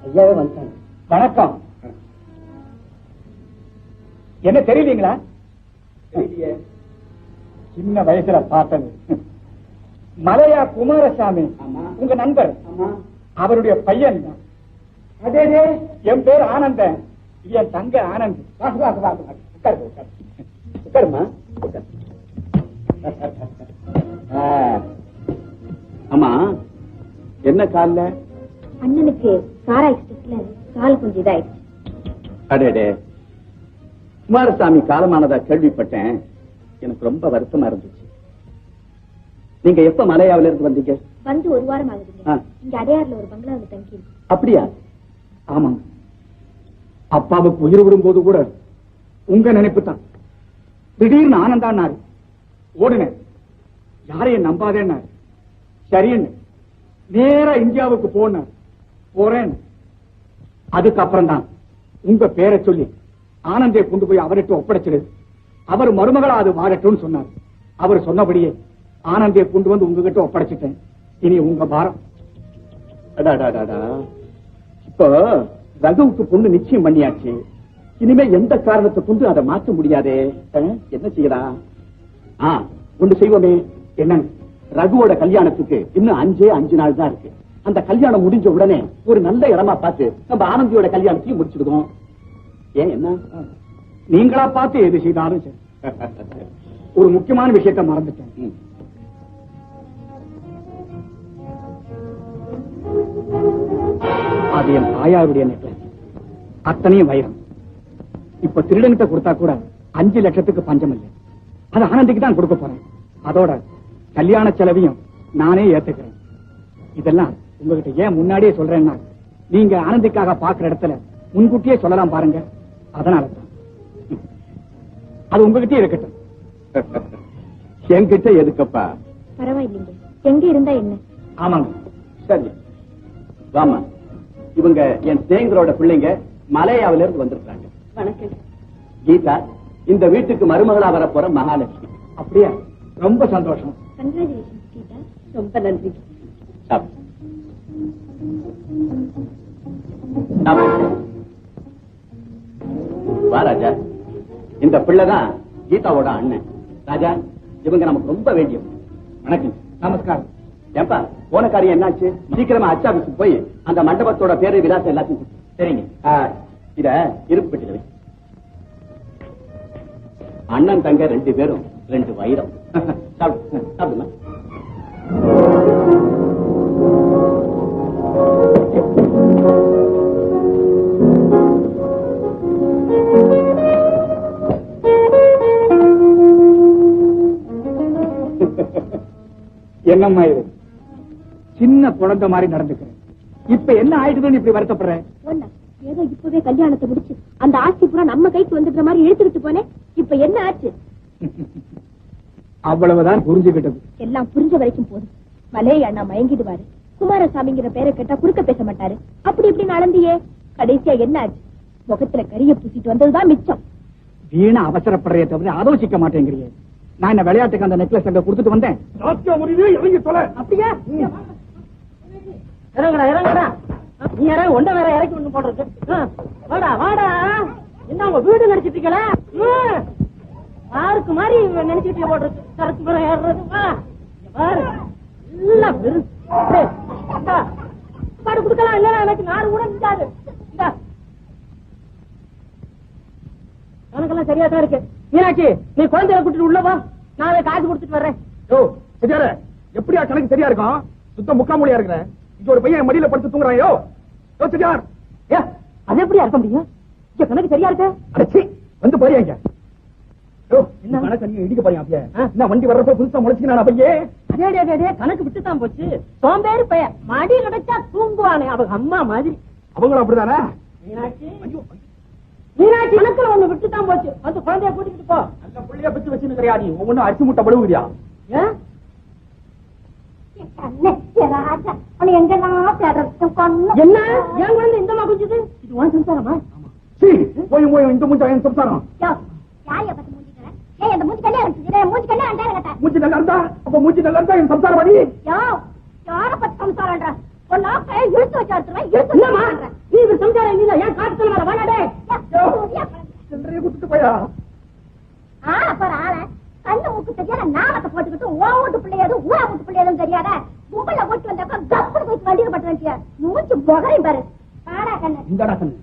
ஐயாவே வந்துட்டாங்க. வணக்கம். என்ன தெரியலீங்களா? சின்ன வயசுல பார்த்தது. மலையா குமாரசாமி உங்க நண்பர். அவருடைய பையன். அதே என் பேர் ஆனந்தன். என் தங்க ஆனந்த். உட்காருமா. ஆமா, என்ன கால்ல? அண்ணனுக்கு சாரா எக்ஸ்பிரஸ்ல கால் கொஞ்சம் இதாயிடுச்சு. அடே, குமாரசாமி காலமானதா கேள்விப்பட்டேன். எனக்கு ரொம்ப வருத்தமா இருந்துச்சு. நீங்க எப்ப மலையாவில இருந்து வந்தீங்க? வந்து 1 வாரம் ஆகுதுங்க. இங்க அடையாறுல ஒரு பங்களாவில் தங்கி இருக்கு. அப்படியா? ஆமாங்க. அப்பாவுக்கு உயிர் விடும்போது கூட உங்க நினைப்பு தான். திடீர்னு ஆனந்தான்னாரு. ஓடுனேன். யாரையும் நம்பாதேன்னாரு. சரின்னு நேரா இந்தியாவுக்கு போறேன். அதுக்கப்புறம் தான் உங்க பேரை சொல்லி ஆனந்தை கொண்டு போய் அவர்கிட்ட ஒப்படைச்சிடு. அவர் மருமகளா அது வாழட்டும்னு சொன்னார். அவர் சொன்னபடியே ஆனந்தை கொண்டு வந்து உங்ககிட்ட ஒப்படைச்சிட்டேன். இனி உங்க பாரம். இப்போ ரகுவுக்கு பொண்ணு நிச்சயம் பண்ணியாச்சு. இனிமே எந்த காரணத்தை கொண்டு அதை மாற்ற முடியாதே. என்ன செய்யலாம்? ஒன்று செய்வோமே. என்ன? ரகுவோட கல்யாணத்துக்கு இன்னும் 5 நாள் தான் இருக்கு. அந்த கல்யாணம் முடிஞ்ச உடனே ஒரு நல்ல இடமா பார்த்து நம்ம ஆனந்தியோட கல்யாணத்தையும் முடிச்சிடுவோம். ஏன் என்ன? நீங்களா பார்த்து எது செய்தாலும் ஒரு முக்கியமான விஷயத்தை மறந்துட்டேன். அது என் தாயாருடைய நெக்லஸ், அத்தனையும் வைரம். இப்ப திருடங்கிட்ட கொடுத்தா கூட 5 லட்சத்துக்கு பஞ்சம் இல்லை. அது ஆனந்திக்கு தான் கொடுக்க போறேன். அதோட கல்யாண செலவையும் நானே ஏத்துக்கிறேன். இதெல்லாம் உங்ககிட்ட ஏன் முன்னாடியே சொல்றேன்னா, நீங்க ஆனந்திக்காக பாக்குற இடத்துல முன்கூட்டியே சொல்லலாம் பாருங்க. அதனாலதான் அது உங்ககிட்டயே இருக்கட்டும். என்கிட்ட எதுக்கப்பா? பரவாயில்லைங்க, எங்க இருந்தா என்ன? ஆமாங்க. சரி வாமா, இவங்க என் சிநேகிதரோட பிள்ளைங்க மலையாவில இருந்து வந்திருக்காங்க. வணக்கம். கீதா இந்த வீட்டுக்கு மருமகளா வரப்போற மகாலட்சுமி. அப்படியா? ரொம்ப சந்தோஷம். கங்க்ராச்சுலேஷன் கீதா. ரொம்ப நன்றி. சாப்பிடு. சாப்பிடு. வா ராஜா, இந்த பிள்ளைதான் கீதாவோட அண்ணன். ராஜா, இவங்க நமக்கு ரொம்ப வேண்டியவங்க. வணக்கம். நமஸ்காரம். ஏப்பா போன காரியம் என்னாச்சு? சீக்கிரமா அச்சாபிக்கு போய் அந்த மண்டபத்தோட பேரு விலாசம் எல்லாத்தையும் சொல்லு. சரிங்க. இத இருப்பு பெட்டியில வை. அண்ணன் தங்க 2 பேரும் 2 வைரம். சாப்பிடு சாப்பிடுமா. என்னம்மா இது? சின்ன குழந்தை மாதிரி நடந்துக்கிறேன். இப்ப என்ன ஆயிடுதுன்னு இப்படி வருத்தப்படுறேன்? ஒண்ணா, ஏதோ இப்பவே கல்யாணத்தை முடிச்சு அந்த ஆஸ்தி பூரா நம்ம கைக்கு வந்துடுற மாதிரி இழுத்துக்கிட்டு போனேன். இப்ப என்ன ஆச்சு? அவ்வளவுதான் புரிஞ்சுக்கிட்டது. எல்லாம் புரிஞ்ச வரைக்கும் போதும். மலைய அண்ணா மயங்கிடுவாரு. குமாரசாமிங்கிற பேரை கேட்டா குறுக்க பேச மாட்டாரு. அப்படி இப்படி நடந்தியே. கடைசியா என்ன ஆச்சு? முகத்துல கரிய பூசிட்டு வந்ததுதான் மிச்சம். வீணா அவசரப்படுறே தவிர ஆலோசிக்க மாட்டேங்கிறியே. நான் என்ன விளையாட்டுக்கு அந்த நெக்லஸ் அங்க கொடுத்துட்டு வந்தேன். அப்படியா? இறங்கடா இறங்கடா. நீ யாரா ஒண்ட வேற இறக்கி ஒண்ணு போடுறது. வாடா வாடா. என்ன உங்க வீடு நினைச்சிட்டீங்களா? யாருக்கு மாதிரி நினைச்சிட்டு போடுறது. சரக்கு மேல ஏறுறது. பாரு எல்லாம் பாடு கொடுக்கலாம். இல்ல எனக்கு நாடு கூட நின்றாது. கணக்கெல்லாம் சரியா தான் இருக்கு. மீனாட்சி, நீ குழந்தைய கூட்டிட்டு உள்ளவா, நான் காசு கொடுத்துட்டு வர்றேன். எப்படியா கணக்கு சரியா இருக்கும்? சுத்தம் முக்காமொழியா இருக்கிறேன். இங்க ஒரு பையன் மடியில படுத்து தூங்குறாயோ. அது எப்படியா இருக்க முடியும்? இங்க கணக்கு சரியா இருக்க? அடச்சி வந்து போறியா இங்க? என்ன கணக்கு நீங்க இடிக்க போறீங்க? அப்படியே என்ன வண்டி வர்றப்ப புதுசா முளைச்சுக்கினா பையே? அதே கணக்கு விட்டுதான் போச்சு. சோம்பேறி பையன் மடி கிடைச்சா தூங்குவானே அவங்க அம்மா மாதிரி. அவங்களும் அப்படிதானே? மீனாட்சி, மீனாட்சி கணக்குல ஒண்ணு விட்டுதான் போச்சு. வந்து குழந்தைய கூட்டிட்டு போ. அந்த புள்ளைய பிச்சு வச்சுக்கிறியா நீ? ஒவ்வொன்னும் அரிசி முட்டை படுவுறியா? என்ன என் குழந்தை இந்த மா குஞ்சுது? இது உன் சம்சாரமா? போய் போய் இந்த மூஞ்சா என் சம்சாரம். மூஞ்சி நல்லா இருந்தா அப்ப மூஞ்சி நல்லா இருந்தா என் சம்சாரம் பண்ணி நீ இது சம்சாரம் இல்ல. ஏன் காட்டு சொல்ல வாடா குடுத்துட்டு போயா? கண்ணு மூக்கு தெரியாத நாமத்தை போட்டுக்கிட்டு ஓ வீட்டு பிள்ளையாது ஊரா வீட்டு பிள்ளையாதும் தெரியாத கும்பல்ல போட்டு வந்தாக்கா கப்புனு போய் வண்டியில பட்டு வண்டியா மூச்சு முகரையும் பாரு. பாடா கண்ணு. இந்தடா கண்ணு.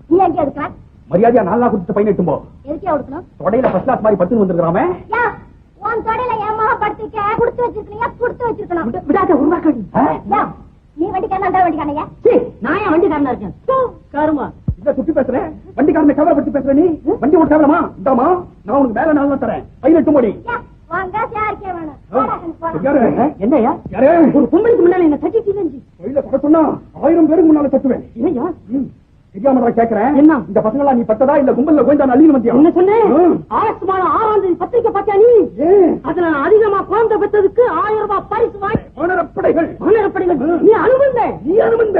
நீ எங்க எடுக்கலாம்? மரியாதையா 4 நாள் கொடுத்து பையன் எட்டும்போ. எதுக்கே கொடுக்கணும்? தொடையில ஃபர்ஸ்ட் கிளாஸ் மாதிரி பத்து வந்துருக்காமே. உன் தொடையில ஏமா படுத்துக்க குடுத்து வச்சிருக்கீங்க. குடுத்து வச்சிருக்கணும். விடாத உருவாக்கடி. நீ வண்டிக்காரன் அந்த வண்டிக்கானையா? நான் ஏன் வண்டிக்காரனா இருக்கேன்? காருமா இத சுத்தி பேசுறேன். வண்டிக்காரனை கவலை படுத்தி பேசுற நீ. வண்டி ஓட்ட கவலமா? இந்தாமா நான் உனக்கு மேல 4 நாள் தரேன். பையன் எட்டு மோடி. வாங்க யாருக்கே வேணும்? என்னையா ஒரு பொம்பளைக்கு முன்னால என்ன தட்டிட்டு கையில கொட சொன்னா 1000 பேருக்கு முன்னால தட்டுவேன். இல்லையா? தெரியாம நான் கேக்குறேன். என்ன இந்த பசங்களா நீ பட்டதா இல்ல கும்பல்ல கோயந்தா அள்ளின்னு வந்தியா? என்ன சொன்னேன்? ஆகஸ்ட் மாதம் 6ஆம் தேதி பத்திரிக்கை பார்த்தியா நீ? அதுல நான் அதிகமா குழந்தை பெற்றதுக்கு 1000 ரூபாய் பரிசு வாங்கி ஆனரப்படைகள் நீ அனுமந்த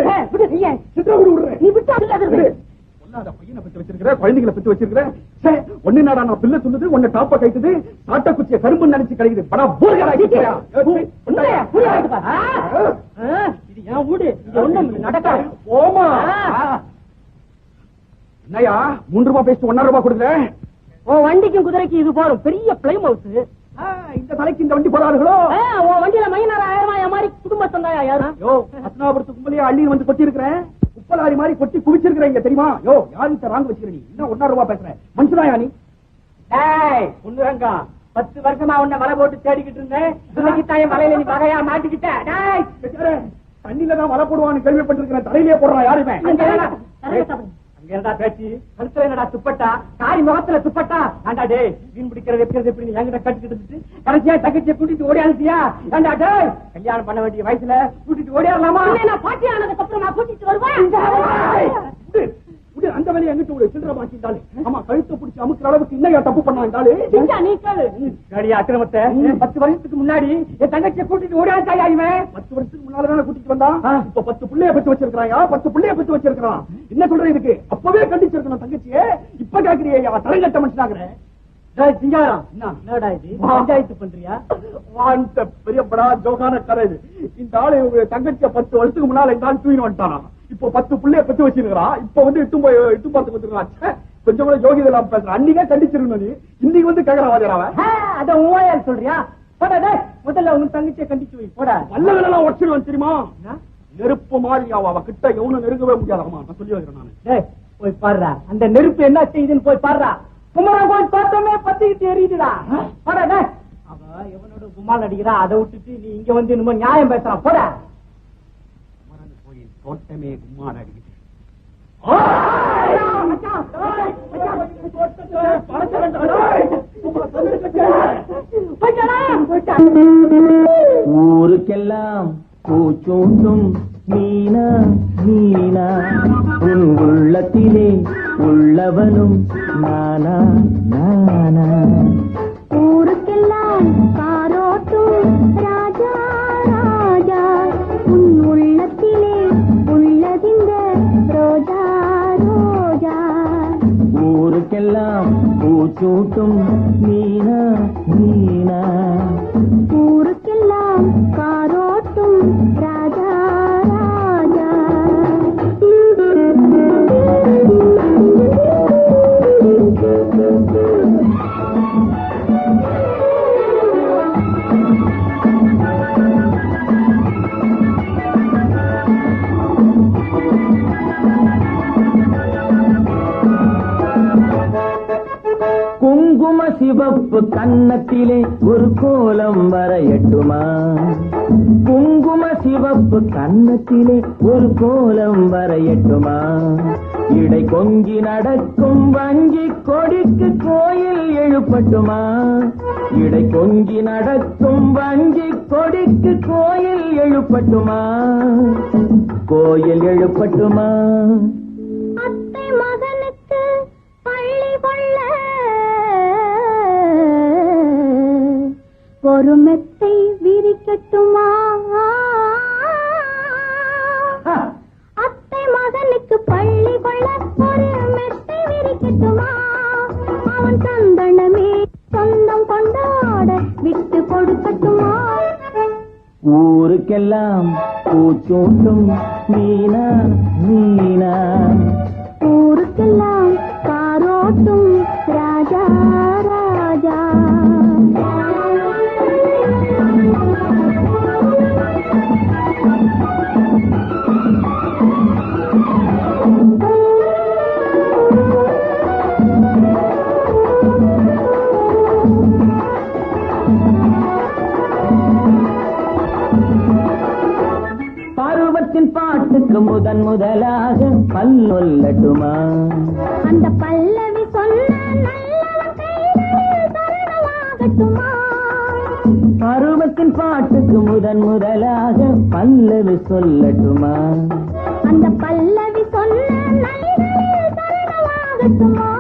சித்திரகுடு விடுறேன். நீ விட்டா பொல்லாத பையனை பெற்று வச்சிருக்கிற, குழந்தைகளை பெற்று வச்சிருக்கிற. ஒண்ணு நாடா நான் பிள்ளை சொல்லுது, உன்னை டாப்ப கைத்துது, சாட்ட குச்சிய கரும்பு நினைச்சு கிடைக்குது. படா பூர்கரா இது என் வீடு. இது ஒண்ணும் நடக்காது. ஓமா என்னையா 3 ரூபாய் பேசிட்டு 1.5 ரூபாய் கொடுக்குற? உன் வண்டிக்கும் குதிரைக்கு இது போறோம். பெரிய பிளைம் ஹவுஸ். இந்த தலைக்கு இந்த வண்டி போறார்களோ? உன் வண்டியில மையனார் 1000 ரூபாய் மாதிரி குடும்பத்தந்தாயா யாரு? அத்னாபுரத்து கும்பலையா அள்ளி வந்து கொட்டி இருக்கிறேன். உப்பலாரி மாதிரி கொட்டி குவிச்சிருக்கிறேன். தெரியுமா? யாருக்கு ராங்க வச்சுக்கிற நீ? என்ன 1.5 ரூபாய் பேசுறேன்? மனுஷனாயா நீ? பொண்ணுரங்கா 10 வருஷமா உன்னை வலை போட்டு தேடிக்கிட்டு இருந்தேன். இன்னைக்கு தாய் வலையில நீ வகையா மாட்டிக்கிட்ட. தண்ணியில தான் வலை போடுவான்னு கேள்விப்பட்டிருக்கிறேன். தலையிலேயே போடுறான் யாருமே. அங்க இருந்தா பேச்சு கழுத்துல என்னடா துப்பட்டா, காரி முகத்துல துப்பட்டா. ஆண்டா டே மீன் பிடிக்கிறது வைக்கிறது எப்படி என்கிட்ட கட்டிக்கிட்டு இருந்துட்டு கடைசியா தங்கச்சியை கூட்டிட்டு ஓடியாந்துட்டியா? ஏண்டா டே கல்யாணம் பண்ண வேண்டிய வயசுல கூட்டிட்டு ஓடியாரலாமா? நான் பாட்டி ஆனதுக்கு அப்புறம் நான் கூட்டிட்டு வருவேன். அந்த வேலையை எங்கிட்ட ஒரு சில்லற மாட்டிட்டாலே ஆமா கழுத்தை பிடிச்சி அமுக்கிற அளவுக்கு இன்னையா தப்பு பண்ணாண்டாலே அக்கிரமத்தை 10 வருஷத்துக்கு முன்னாடி என் தங்கச்சியை கூட்டிட்டு ஓடியாந்தாயா? இவன் 10 வருஷத்துக்கு முன்னாலதானே கூட்டிட்டு வந்தான். இப்ப 10 பிள்ளைய பெற்று வச்சிருக்காயா? 10 பிள்ளைய பெற்று வச்சிருக்கான். என்ன சொல்ற இதுக்கு? அப்பவே கண்டிச்சிருக்கணும் தங்கச்சியே. இப்ப கேக்குறியா? தரங்கட்ட மனுஷனாகிறேன். சிங்காரம் என்னடா இது பஞ்சாயத்து பண்றியா? பெரிய படா ஜோகான கதை இது. இந்த ஆளு தங்கச்சிய 10 வருஷத்துக்கு முன்னால இந்த ஆள் தூக்கி வந்துட்டானா. இப்போ 10 பிள்ளைய பெற்று வச்சிருக்கான். இப்ப வந்து இட்டு பார்த்து வந்துருக்கான். கொஞ்சம் கூட யோகிதை எல்லாம் பேசுறான். அன்னைக்கே கண்டிச்சிருக்கணும் நீ. இன்னைக்கு வந்து கேக்குறான். அத உன் சொல்றியா? போடா முதல்ல உன் தங்கச்சியை கண்டிச்சு வை. போடா வல்லவெல்லாம் உடச்சிருவான் தெரியுமா? நெருப்பு மாதிரி அவ கிட்ட எவனும் நெருங்கவே முடியாதாமா. நான் சொல்லி வைக்கிறேன் நானு. போய் பாடுறா அந்த நெருப்பு என்ன செய்யுதுன்னு போய் பாடுறா. குமரன் கோயில் தோட்டமே பத்திக்கிட்டு எரியுதுடா. போடா அவ எவனோட குமால் அடிக்கிறா. அதை விட்டுட்டு நீ இங்க வந்து இன்னும் நியாயம் பேசுறான். போடா குமரன் கோயில் தோட்டமே குமால் அடிக்குது. ஊருக்கெல்லாம் பூச்சூட்டும் மீனா மீனா உன் உள்ளத்திலே உள்ளவனும் நானா நானா. ஊருக்கெல்லாம் காரோட்டும் ராஜா ராஜா உன் உள்ளத்திலே உள்ளதிந்த ரோஜா ரோஜா. ஊருக்கெல்லாம் பூச்சூட்டும் மீனா மீனா ஊருக்கெல்லாம் காரோட்டும் ராஜா ராஜா. குங்கும சிவப்பு கன்னத்திலே ஒரு கோலம் வரையட்டுமா? குங்கும சிவப்பு கன்னத்திலே ஒரு கோலம் வரையட்டுமா? இடை கொஞ்சி நடக்கும் வஞ்சி கொடிக்கு கோயில் எழுப்பட்டுமா? இடை கொஞ்சி நடக்கும் வஞ்சி கொடிக்கு கோயில் எழுப்பட்டுமா? கோயில் எழுப்பட்டுமா? அத்தை மகனுக்கு பள்ளி கொள்ள ஒரு மெத்தை விரிக்கட்டுமா? அத்தை மகனுக்கு பள்ளி கொள்ள ஒரு மெத்தை விரிக்கட்டுமா? அவன் சந்தனமே சொந்தம் கொண்டாட விட்டு கொடுக்கட்டுமா? ஊருக்கெல்லாம் பூச்சூட்டும் மீனா மீனா ஊருக்கெல்லாம் காரோட்டும் ராஜா ராஜா. பருவத்தின் பாட்டுக்கு முதன் முதலாக பல்லொல்லட்டுமா? அந்த பல்லவி சொன்ன நல்லவன் கைகளில் தருணமாகட்டுமா? பருவத்தின் பாட்டுக்கு முதன் முதலாக பல்லவி சொல்லட்டுமா? அந்த பல்லவி சொன்ன நல்லவனில் தருணமாகட்டுமா?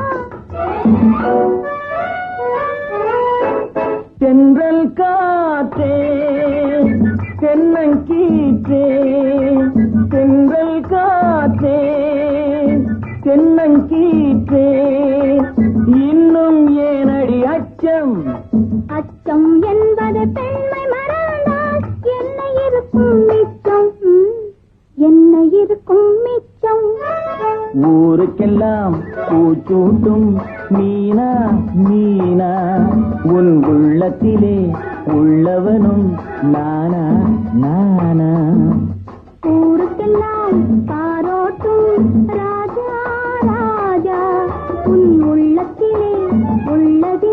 தென்றல் காற்றே தென்னங்கீற்றே தென்றல் காற்றே தென்னங்கீற்றே இன்னும் ஏனடி அச்சம்? அச்சம் என்பது பெண்மை மறந்தால் என்ன இருக்கும் மிச்சம்? என்ன இருக்கும் மிச்சம்? ஊருக்கெல்லாம் பூச்சூட்டும் மீனா மீனா உன் உள்ளத்திலே உள்ளவனும் நானா நானா. ஊருக்கெல்லாம் காரோட்டும் ராஜா ராஜா உன் உள்ளத்திலே உள்ளது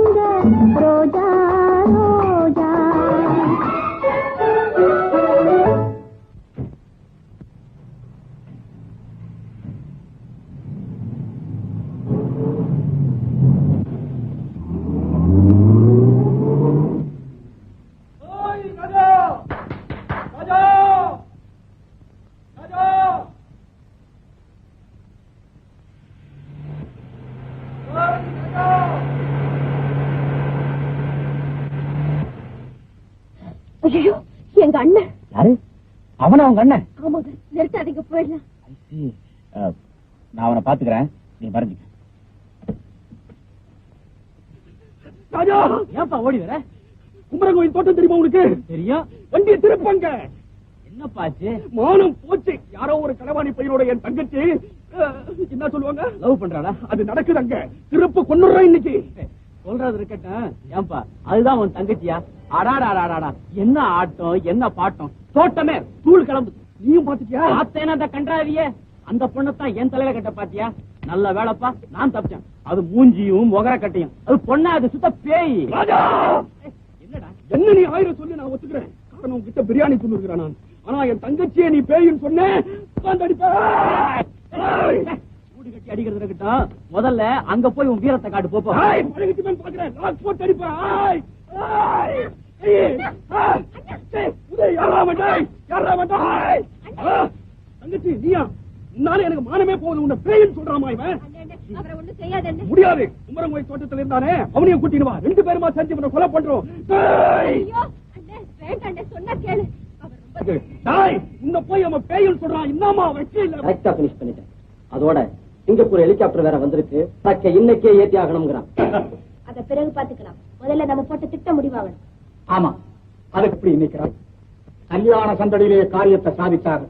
ஐயோ எங்க அண்ணன். யாரு அவனா? உங்க அண்ணன்? ஆமாங்க, நிறுத்தாதீங்க, போயிடலாம். நான் அவனை பாத்துக்கிறேன், நீ மறைஞ்சுக்க. ராஜா, ஏன்பா ஓடி வர? குமரங்கோயில் தோட்டம் தெரியுமா உனக்கு? தெரியும். வண்டியை திருப்பங்க. என்னப்பாச்சு? மானம் போச்சு. யாரோ ஒரு களவாணி பையனோட என் தங்கச்சி என்ன சொல்லுவாங்க, லவ் பண்றாடா. அது நடக்குது அங்க. திருப்பு கொன்னுடுறேன் இன்னைக்கு. சொல்றது இருக்கட்டும், ஏன்பா அதுதான் உன் தங்கச்சியா? அடாடாடாடா, என்ன ஆட்டம், என்ன பாட்டம், தோட்டமே தூள் கிளம்பு. நீயும் பாத்துட்டியா? பார்த்தேன்னா அந்த கன்றாவியே, அந்த பொண்ணத்தான் என் தலையில கட்ட பாத்தியா? நல்ல வேலைப்பா, நான் தப்பிச்சேன். அது மூஞ்சியும் முகர கட்டையும், அது பொண்ணா, அது சுத்த பேய். ராஜா, என்னடா என்ன நீ 1000 சொல்லி நான் ஒத்துக்கிறேன். காரணம் உன்கிட்ட பிரியாணி சொல்லிருக்கிறேன் நான். ஆனா என் தங்கச்சியை நீ பேயின்னு சொன்னேன், கூடு கட்டி அடிக்கிறது இருக்கட்டும், முதல்ல அங்க போய் உன் வீரத்தை காட்டு. போப்போ. பாக்குறேன், லாக் போட்டு அடிப்பேன். தங்கச்சி நீயா? உன்னால எனக்கு மானமே போகுது. உன்னை பேயின்னு சொல்றாமா இவன்? அவரை ஒண்ணும் செய்யாதே. முடியாது. குமரங்கோயில் தோட்டத்தில் இருந்தானே, அவனையும் கூட்டிட்டு வா. 2 பேருமா செஞ்சு இவனை கொலை பண்றோம். ஐயோ அண்ணே, வேண்டாம், சொன்னா கேளு. அவர் ரொம்ப உன்னை போய் அவன் பேயின்னு சொல்றான். என்னமா வெற்றி இல்ல. கரெக்டா பினிஷ் பண்ணிட்டேன். அதோட சிங்கப்பூர் ஹெலிகாப்டர் வேற வந்திருக்கு. இன்னைக்கே ஏத்தி ஆகணுங்கிறான். அத பிறகு பாத்துக்கலாம். முதல்ல நம்ம போட்டு திட்ட முடிவாகணும். ஆமா, அதுக்கு இப்படி நினைக்கிறார். கல்யாண சந்தடியிலே காரியத்தை சாதித்தார்.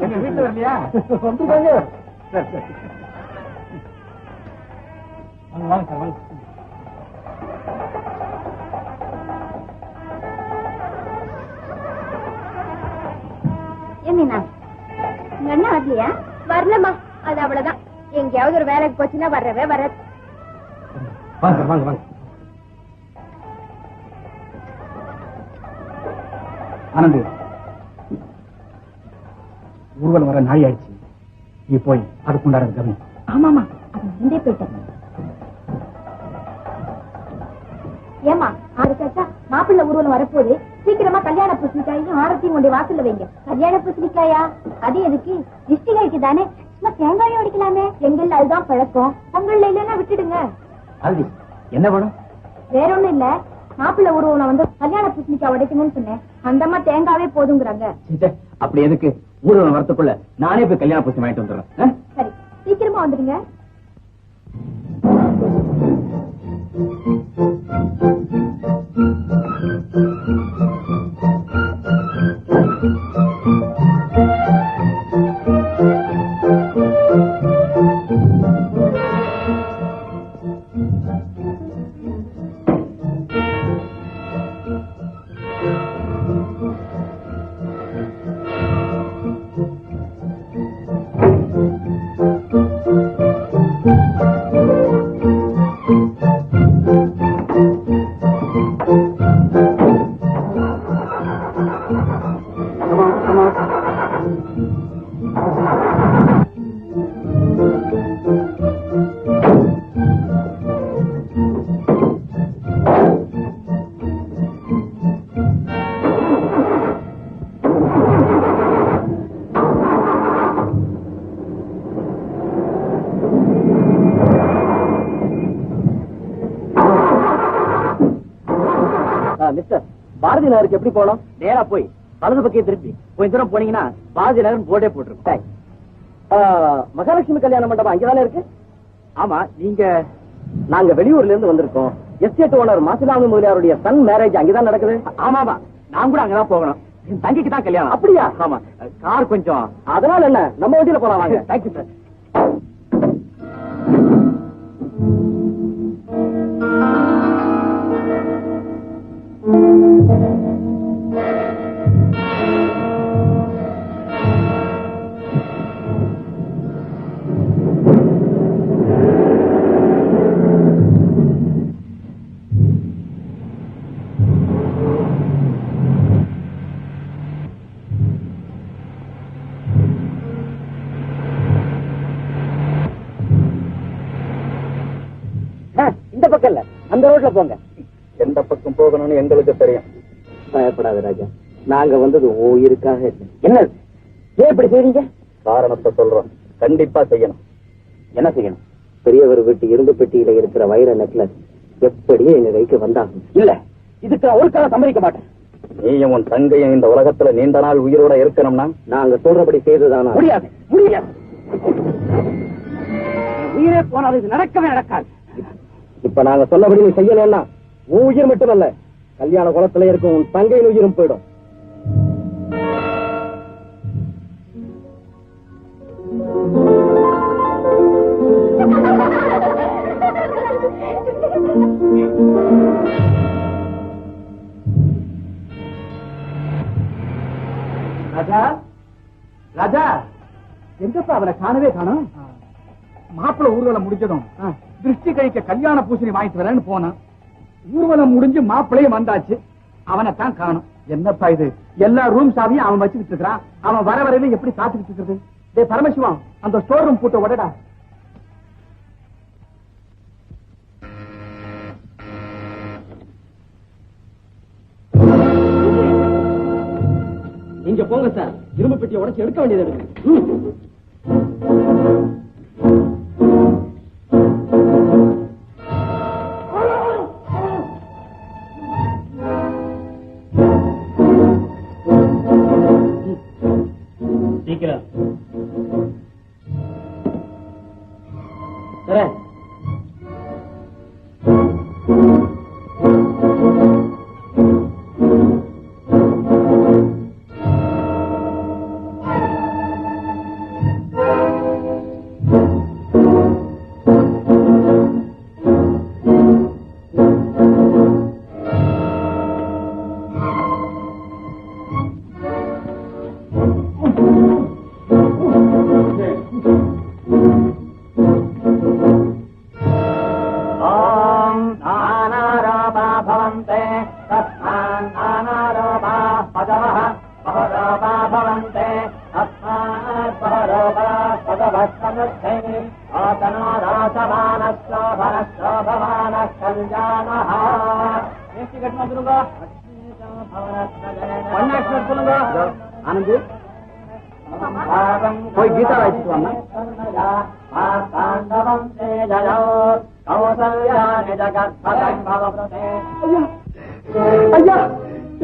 எங்க வீட்டுல இல்லையா? வந்துருக்காங்க. வாங்க சார், வாங்க. என்ன உங்க அண்ணா வரலையா? வரலமா, அது அவ்வளவுதான். எங்கேயாவது ஒரு வேலைக்கு போச்சுன்னா வரவே வராது. வாங்க வாங்க வாங்க. ஆனந்த், ஊர்வலம் வர நாய் ஆயிடுச்சு. நீ போய் அதுக்குண்டார கவனி. ஆமாமா, அது முந்தே போயிட்டேன். ஏமா ஆறுக்காச்சா, மாப்பிள்ளை ஊர்வலம் வரப்போது, சீக்கிரமா கல்யாண பூசணிக்காயும் ஆரத்தையும் கொண்டு வாசல்ல வைங்க. கல்யாண பூசணிக்காயா? அது எதுக்கு? திஷ்டிகாய்க்கு தானே. சும்மா தேங்காயும் அடிக்கலாமே. எங்கல்ல அதுதான் பழக்கம். பொங்கல்ல இல்லைன்னா விட்டுடுங்க. அல்வி, என்ன வேணும்? வேற ஒண்ணும் இல்ல, மாப்பிள்ளை ஊர்வலம் வந்து கல்யாண பூசணிக்காய் உடைக்கணும்னு சொன்னேன். அந்தம்மா தேங்காவே போதுங்கிறாங்க. அப்படி எதுக்கு? ஊர்வலம் வரத்துக்குள்ள நானே போய் கல்யாண பூசி வாங்கிட்டு வந்துடுறேன். சரி, சீக்கிரமா வந்துடுங்க. மிஸ்டர், பாரதி நகருக்கு எப்படி போனோம்? நேரா போய் வலது பக்கம் திருப்பி கொஞ்ச தூரம் போனீங்கன்னா பாரதி நகர் போர்டே போட்டிருக்கும். மகாலட்சுமி கல்யாண மண்டபம் அங்கதானே இருக்கு? ஆமா. நாங்க வெளியூர்ல இருந்து வந்திருக்கோம். எஸ்டேட் ஓனர் மாசிலாமி முதலியாருடைய சன் மேரேஜ் அங்கதான் நடக்குது. ஆமாமா, நான் கூட அங்கதான் போகணும். என் தங்கிக்கு தான் கல்யாணம். அப்படியா? ஆமா. கார் கொஞ்சம், அதனால என்ன, நம்ம வண்டியில போலாம் வாங்க. Thank you sir. இந்த பக்கம் இல்ல, அந்த ரோட்ல போங்க. எந்த பக்கம் போகணும்னு எங்களுக்கு தெரியும். பயப்படாத ராஜா, நாங்க வந்தது உயிருக்காக. என்ன ஏன் இப்படி செய்றீங்க? காரணத்தை சொல்றோம். கண்டிப்பா செய்யணும். என்ன செய்யணும்? பெரியவர் வீட்டு இரும்பு பெட்டியில இருக்கிற வைர நெக்லஸ் எப்படியே எங்க கைக்கு வந்தாகும். இல்ல, இதுக்கு நான் ஒரு காலம் சம்மதிக்க மாட்டேன். நீயும் உன் தங்கையும் இந்த உலகத்துல நீண்ட நாள் உயிரோட இருக்கணும்னா நாங்க சொல்றபடி செய்துதானா? முடியாது, முடியாது. உயிரே போனாலும் இது நடக்கவே நடக்காது. இப்ப நாங்க சொன்னபடி நீ செய்யணும்னா உன் உயிர் மட்டுமல்ல, கல்யாண குளத்துல இருக்கும் உன் தங்கையின் உயிரும் போயிடும். ராஜா, ராஜா, எங்கப்பா அவரை காணவே காணும்? மாப்பிள்ள ஊர்வலம் முடிஞ்சதும் திருஷ்டி கழிக்க கல்யாண பூசணி வாங்கிட்டு வரேன்னு போனான். ஊர்வலம் முடிஞ்சு மாப்பிள்ளையும் வந்தாச்சு, அவனை தான் காணும். என்னப்பா இது, எல்லா ரூம் சாவியும் அவன் வச்சுக்கிட்டு இருக்கிறான். அவன் வர வரையில எப்படி காத்துக்கிட்டு இருக்கிறது? டே பரமசிவம், அந்த ஸ்டோர் ரூம் பூட்ட உடடா. நீங்க போங்க சார், இரும்பு பெட்டியை உடைச்சு எடுக்க வேண்டியது இருக்கு. சீக்கிரம் சார். ஆனந்த், போய் கீதா வாசிட்டு வாங்க. ஐயா,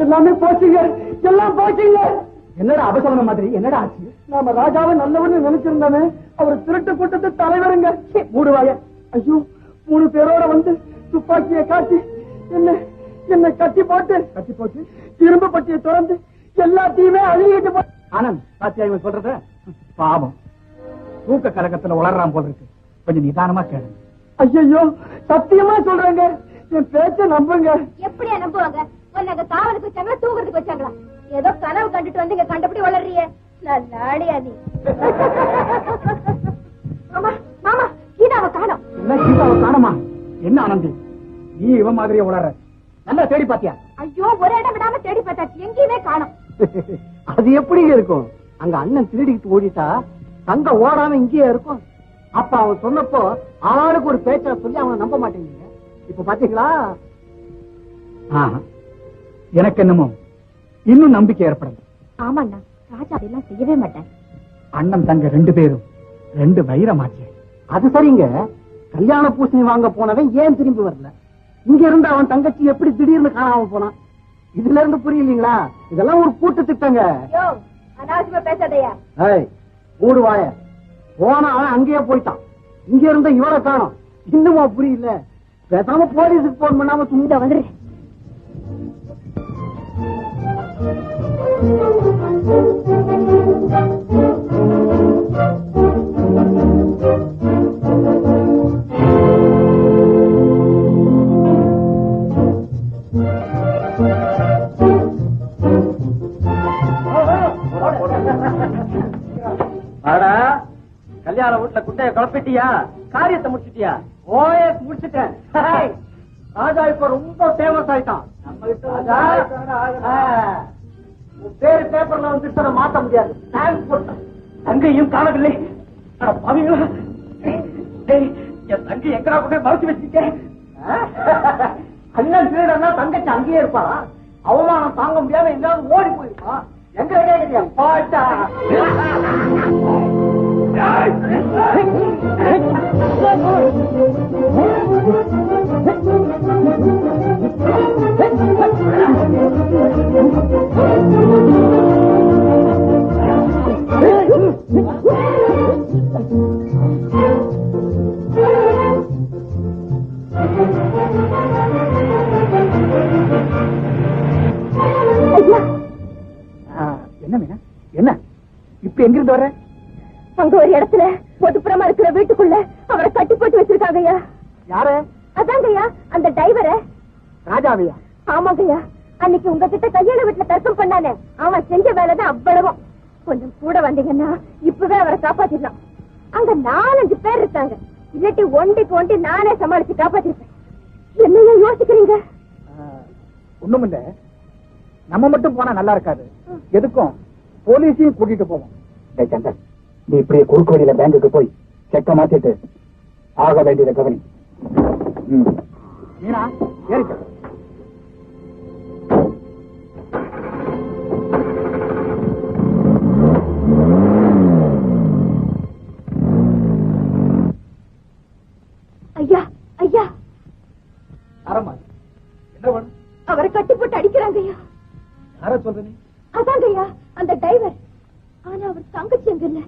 எல்லாமே போச்சுங்க, எல்லாம் போச்சுங்க. என்னடா அபசமன மாதிரி, என்னடா ஆச்சு? நாம ராஜாவை நல்லவன்னு நினைச்சிருந்தானே, அவர் திருட்டு கூட்டத்து தலைவருங்க. மூடுவாய. ஐயோ, 3 பேரோட வந்து துப்பாக்கியை காட்டி என்ன கட்டி போட்டு இரும்பு பட்டியை திறந்து எல்லாத்தையுமே அழுகிட்டு போ. ஆனந்த், பாத்தியா இவன் சொல்றத? பாவம், தூக்க கலக்கத்துல உளறான் போல இருக்கு. கொஞ்சம் நிதானமா கேளு. ஐயோ, சத்தியமா சொல்றேங்க, என் பேச்ச நம்புங்க. எப்படியா நம்புவாங்க? உன்னை காவலுக்கு வச்சாங்களா, தூங்குறதுக்கு வச்சாங்களா? ஏதோ கனவு கண்டுட்டு வந்து இங்க கண்டபடி வளர்றிய. நாடியா நீ? மாமா, மாமா, கீதாவை காணோம். என்ன கீதாவை காணோமா? என்ன ஆனந்தி, நீ இவன் மாதிரியே உளற? நல்லா தேடி பாத்தியா? ஐயோ, ஒரு இடம் விடாம தேடி பார்த்தாச்சு, எங்கேயுமே காணோம். அது எப்படி இருக்கும்? அங்க அண்ணன் திருடிக்கிட்டு ஓடிட்டா தங்க ஓடாம இங்கேயே இருக்கும். அப்ப அவன் சொன்னப்போ ஆளுக்கு ஒரு பேச்ச சொல்லி அவனை நம்ப மாட்டேங்க. இப்ப பாத்தீங்களா? எனக்கு என்னமோ இன்னும் நம்பிக்கை ஏற்படல. ஆமாண்ணா, ராஜா அதெல்லாம் செய்யவே மாட்டேன். அண்ணன் தங்க 2 பேரும் 2 வைரமாச்சு. அது சரிங்க, கல்யாண பூசணி வாங்க போனவன் ஏன் திரும்பி வரல? இங்க இருந்து அவன் தங்கச்சி எப்படி திடீர்னு காணாம போனான்? இதுல இருந்து புரியலீங்களா? இதெல்லாம் ஒரு கூட்டு திட்டங்க. அனாவசியமா பேசாதையா. மூடுவாய. போனா அவன் அங்கேயே போயிட்டான். இங்க இருந்த இவரை காணோம். இன்னுமா புரியல? பேசாம போலீஸுக்கு போன் பண்ணாம சுண்ட வந்துரு. கல்யாண வீட்டுல குட்டைய குழப்பிட்டியா? காரியத்தை முடிச்சிட்டியா? ஓஎஸ் முடிச்சிட்டேன். ராஜா இப்ப ரொம்ப ஃபேமஸ் ஆயிட்டான். பேரு பேப்பர்ல வந்து மாத்த முடியாது. அங்கேயும் காணவில்லை. என் தங்கை எங்கடா கொண்டு போய் மறைச்சு வச்சுட்டேன். அண்ணன் திருடனா தங்கச்சி அங்கேயே இருப்பா. அவமானம் தாங்க முடியாம எங்காவது ஓடி போயிருப்பா. எங்க கேட்கறியா பாட்டா? என்ன மீனா, என்ன இப்ப எங்கிருந்து வர? அங்க ஒரு இடத்துல பொதுப்புறமா இருக்கிற வீட்டுக்குள்ள அவரை கட்டி போட்டு வச்சிருக்காங்கய்யா. யார? அதாங்கய்யா அந்த டிரைவர. ராஜாவையா? ஆமாங்கய்யா, அன்னைக்கு உங்ககிட்ட கல்யாண வீட்டுல தர்க்கம் பண்ணானே, அவன் செஞ்ச வேலைதான் அவ்வளவும். கொஞ்சம் கூட வந்தீங்கன்னா இப்பவே அவரை காப்பாத்திடலாம். அங்க 4-5 பேர் இருக்காங்க. இல்லாட்டி ஒண்டிக்கு ஒண்டி நானே சமாளிச்சு காப்பாத்திருப்பேன். என்னையா யோசிக்கிறீங்க? ஒண்ணுமில்ல, நம்ம மட்டும் போனா நல்லா இருக்காது. எதுக்கும் போலீஸையும் கூட்டிட்டு போவோம். சந்தர், நீ இப்படியே குறுக்கு வழியில பேங்குக்கு போய் செக்க மாத்திட்டு ஆக வேண்டியதை கவனி. மீனா ஏறிக்க. ஐயா ஐயா, அரமா என்ன வேணும்? அவரை கட்டி போட்டு அடிக்கிறாங்க ஐயா. யார சொல்ற நீ? அதாங்கய்யா அந்த டிரைவர். ஆனா அவர் தங்கச்சி எங்க இல்ல,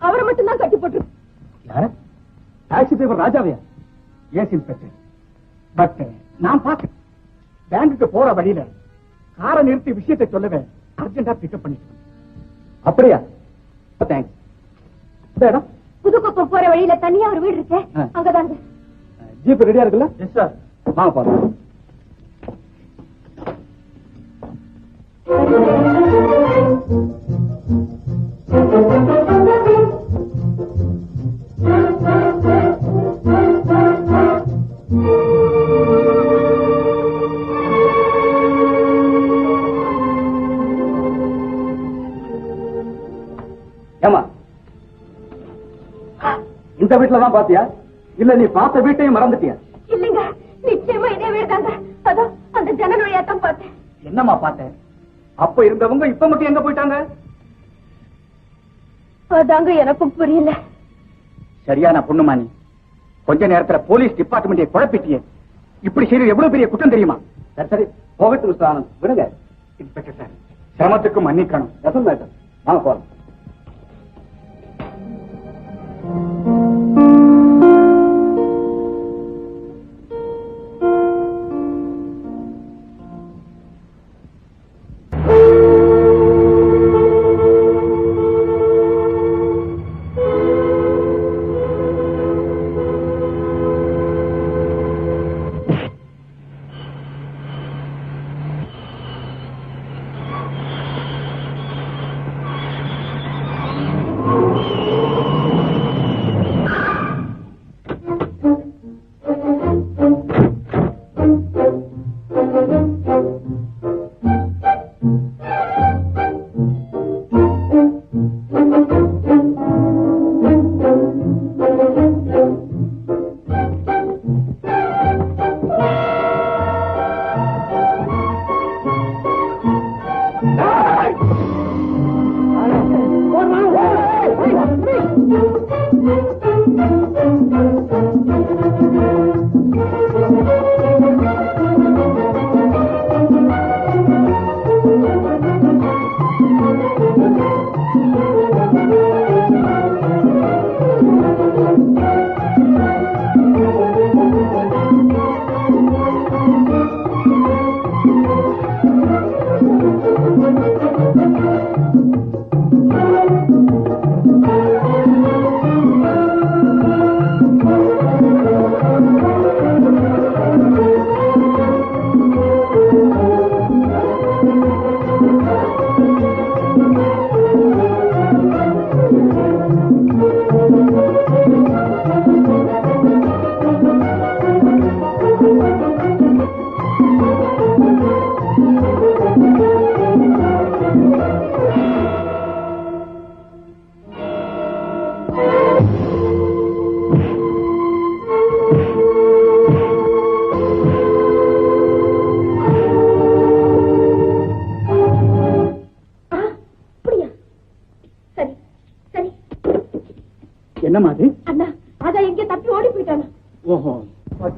அவரை மட்டும் தான் கட்டி போட்டு. யார? டாக்ஸி டிரைவர் ராஜாவையா? எஸ் இன்ஸ்பெக்டர், பட் நான் பார்த்தேன். பேங்குக்கு போற வழியில காரை நிறுத்தி விஷயத்தை சொல்லவே அர்ஜென்டா பிக்கப் பண்ணிட்டு. அப்படியா? தேங்க்ஸ். இந்த இடம் புதுக்கோப்பம் போற வழியில தனியா ஒரு வீடு இருக்கு, அங்கதாங்க. ஜீப் ரெடியா இருக்குல்ல? Yes sir. வாங்க போறோம். ஏமா, இந்த வீட்டுலதான் பாத்தியா இல்ல நீ பார்த்த வீட்டையும் மறந்துட்டியா? இல்லைங்க, நிச்சயமா இதே வீடு தாங்க. அதோ அந்த ஜன்னல் வழியா தான் பார்த்தேன். என்னம்மா பார்த்தேன்? அப்ப இருந்தவங்க இப்ப மட்டும் எங்க போயிட்டாங்க? அதாங்க எனக்கும் புரியல. சரியான பொண்ணுமா நீ. கொஞ்ச நேரத்துல போலீஸ் டிபார்ட்மெண்ட்டை குழப்பிட்டியே. இப்படி செய்யறது எவ்வளவு பெரிய குற்றம் தெரியுமா? சரி சரி, போகட்டும் மிஸ்டர் ஆனந்த், விடுங்க. இன்ஸ்பெக்டர் சார், சிரமத்துக்கு மன்னிக்கணும். வாங்க போறோம்.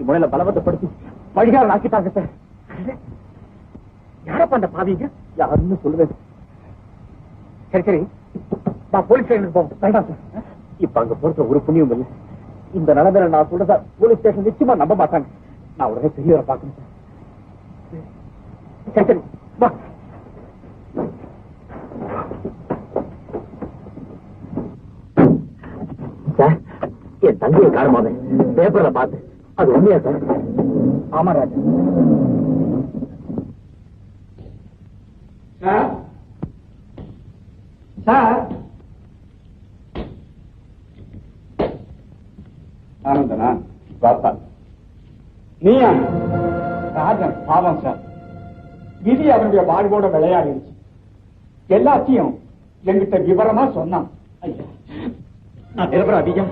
முறையில பலவந்தப்படுத்தி வழிகாரன் ஆக்கிட்டாங்க சார். யாரப்பா அந்த பாவிங்க? யாருன்னு சொல்லுவேன். சரி சரி, நான் போலீஸ் ஸ்டேஷனுக்கு போவோம். வேண்டாம் சார், இப்ப அங்க போறது ஒரு புண்ணியம் இல்லை. இந்த நிலைமையில நான் சொல்றதா போலீஸ் ஸ்டேஷன் நிச்சயமா நம்ப மாட்டாங்க. நான் உடனே பெரியவரை பார்க்கணும் சார். சரி சரி வா. சார், என் தங்கையை காரணமாக பேப்பர்ல பார்த்து அது உண்மையா சார்? ஆமா ராஜா. சார் சார், ஆனந்தனா பாப்பா நீயா? ராஜன் பாவம் சார், விதி அவனுடைய வாழ்வோட விளையாடிடுச்சு. எல்லாத்தையும் என்கிட்ட விவரமா சொன்னான். ஐயா, நான் நிரபராதியா,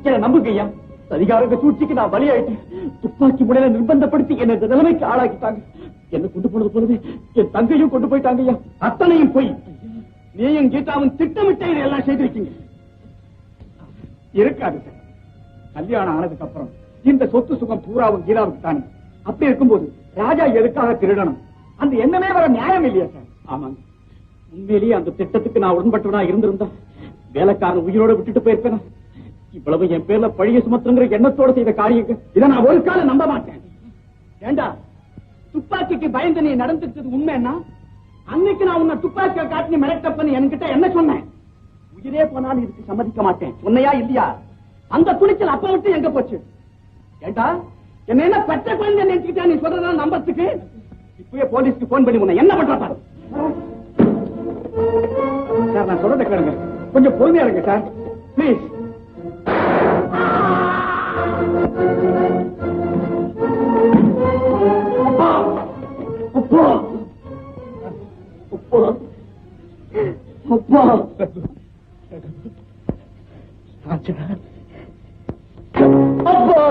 என்ன நம்புங்க ஐயா. அதிகாரங்க சூழ்ச்சிக்கு நான் பலியாயிட்டேன். துப்பாக்கி முனையில நிர்பந்தப்படுத்தி என்ன இந்த நிலைமைக்கு ஆளாக்கிட்டாங்க. என்ன கொண்டு போனது போலவே என் தங்கையும் கொண்டு போயிட்டாங்க ஐயா. அத்தனையும் போய் நீயும் கீதாவும் திட்டமிட்ட இதெல்லாம் செய்திருக்கீங்க. இருக்காது சார், கல்யாணம் ஆனதுக்கு அப்புறம் இந்த சொத்து சுகம் பூராவும் கீதாவுக்கு தானே. அப்படி இருக்கும்போது ராஜா எதுக்காக திருடணும்? அந்த எண்ணமே வர நியாயம் இல்லையா சார்? ஆமாங்க, உண்மையிலேயே அந்த திட்டத்துக்கு நான் உடன்பட்டவனா இருந்திருந்தா வேலைக்காரன் உயிரோட விட்டுட்டு போயிருப்பேன். இவ்வளவு என் பேர்ல பழிய சுமத்துங்கிற எண்ணத்தோட செய்த காரியங்க. இதை நான் ஒரு காலம் நம்ப மாட்டேன். ஏண்டா, துப்பாக்கிக்கு பயந்து நீ நடந்துட்டது உண்மைன்னா அன்னைக்கு நான் உன்னை துப்பாக்கியை காட்டி மிரட்டப்பன்னு என்கிட்ட என்ன சொன்னேன்? உயிரே போனாலும் இதுக்கு சம்மதிக்க மாட்டேன் சொன்னையா இல்லையா? அந்த துணிச்சல் அப்ப விட்டு எங்க போச்சு? ஏண்டா, என்ன என்ன பெற்ற குழந்தை நினைச்சுக்கிட்டா நீ சொல்றதா நம்பத்துக்கு? இப்பவே போலீஸ்க்கு போன் பண்ணி உன்னை என்ன பண்றா பாரு. சார், நான் சொல்றதை கேளுங்க, கொஞ்சம் பொறுமையா இருங்க சார், பிளீஸ். அப்பா அப்பா அப்பா அப்பா.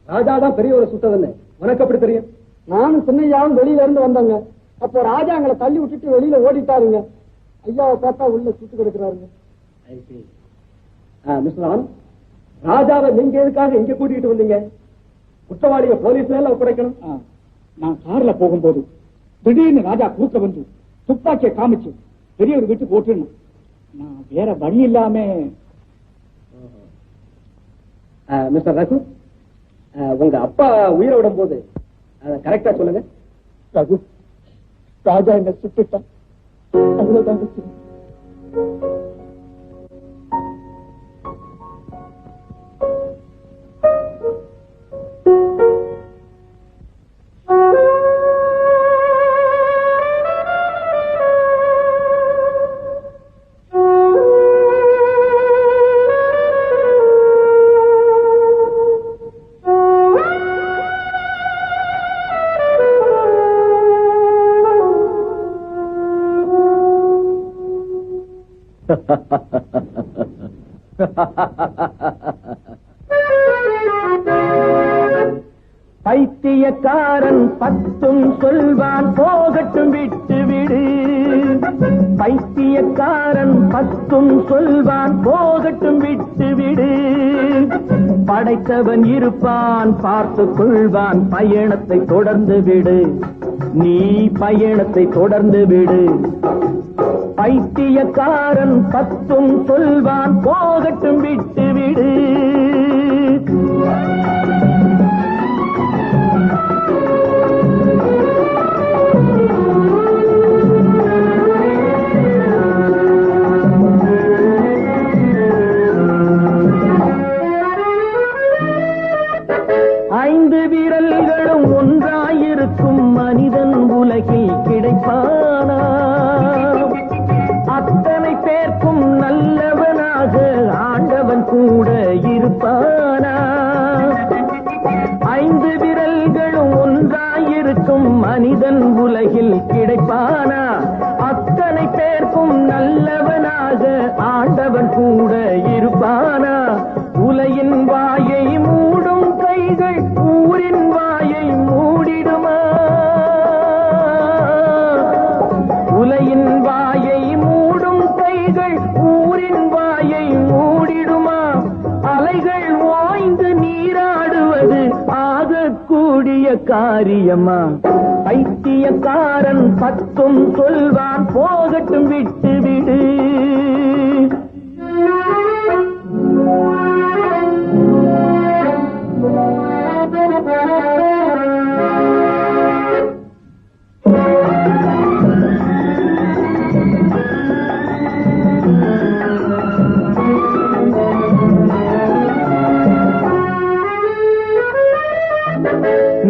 ராஜாதான் பெரியவரை சுட்டதுன்னு உனக்கு எப்படி தெரியும்? நானும் சின்னையாவும் வெளியில இருந்து வந்தாங்க. அப்போ ராஜா எங்களை தள்ளி விட்டுட்டு வெளியில ஓடிட்டாருங்க. ஐயாவை பார்த்தா உள்ள சுட்டு கிடக்குறாருங்க. மிஸ்டர் ராமன், ராஜாவை நீங்க எதுக்காக இங்க கூட்டிட்டு வந்தீங்க? குற்றவாளிய போலீஸ்ல எல்லாம் ஒப்படைக்கணும். நான் கார்ல போகும்போது திடீர்னு ராஜா குறுக்க வந்து துப்பாக்கியை காமிச்சு பெரியவர் வீட்டுக்கு ஓட்டுன்னு. நான் வேற வழி இல்லாம. மிஸ்டர் ரகு, உங்க அப்பா உயிரை விடும் போது அதை கரெக்டா சொல்லுங்க. ரகு, ராஜா என்ன சுட்டுட்டான், அவ்வளவுதான். பைத்தியக்காரன் பத்தும் சொல்வான் போகட்டும் விட்டு விடு. பைத்தியக்காரன் பத்தும் சொல்வான் போகட்டும் விட்டு விடு. படைத்தவன் இருப்பான் பார்த்துக் கொள்வான், பயணத்தை தொடர்ந்து விடு. நீ பயணத்தை தொடர்ந்து விடு. பைத்தியக்காரன் பத்தும் சொல்வான் போகட்டும் விட்டு விடு. இருப்பானா அத்தனை பேர்க்கும் நல்லவனாக ஆண்டவன் கூட இருப்பானா 5 விரல்களும் ஒன்றாயிருக்கும் மனிதன் உலகில் கிடைப்பானா அத்தனை பேர்க்கும் நல்லவனாக ஆண்டவன் கூட இருப்பானா உலகின் வாயை மூடும் கைகள் ஊரின் வாயை மூடிடுமா உலகின் வாயை மூடும் கைகள் ஊரின் வாயை மூடிடுமா அலைகள் ஓய்ந்து நீராடுவது ஆகக்கூடிய காரியமா பைத்தியக்காரன் 10 சொல்வான் போகட்டும் விட்டு விடு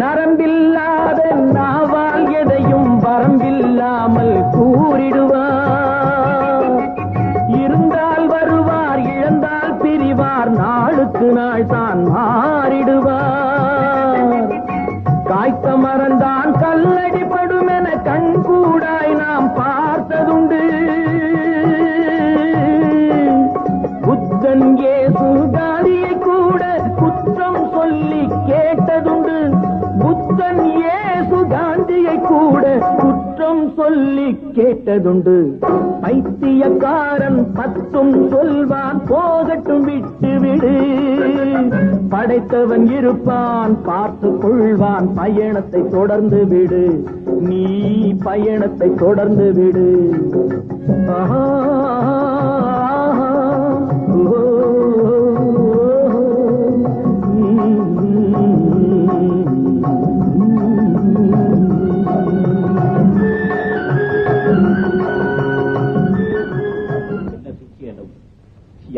நரம்பில்லாத நாவால் எதையும் வரம்பில்லாமல் கூறிடுவார் இருந்தால் வருவார் இழந்தால் பிரிவார் நாளுக்கு நாள் தான் மாறிடுவார் காய்த்த மறந்தான் கல்லடி படும் என கண்கூடாய் நாம் பார்த்ததுண்டு புத்தன் இயேசு காந்தியை கூட குற்றம் சொல்லி கேட்டதுண்டு புத்தன் இயேசு காந்தியை கூட குற்றம் சொல்லி கேட்டதுண்டு பைத்தியக்காரன் 10 சொல்வான் போகட்டும் விட்டு விடு படைத்தவன் இருப்பான் பார்த்து கொள்வான் பயணத்தை தொடர்ந்து விடு நீ பயணத்தை தொடர்ந்து விடு ஆஹா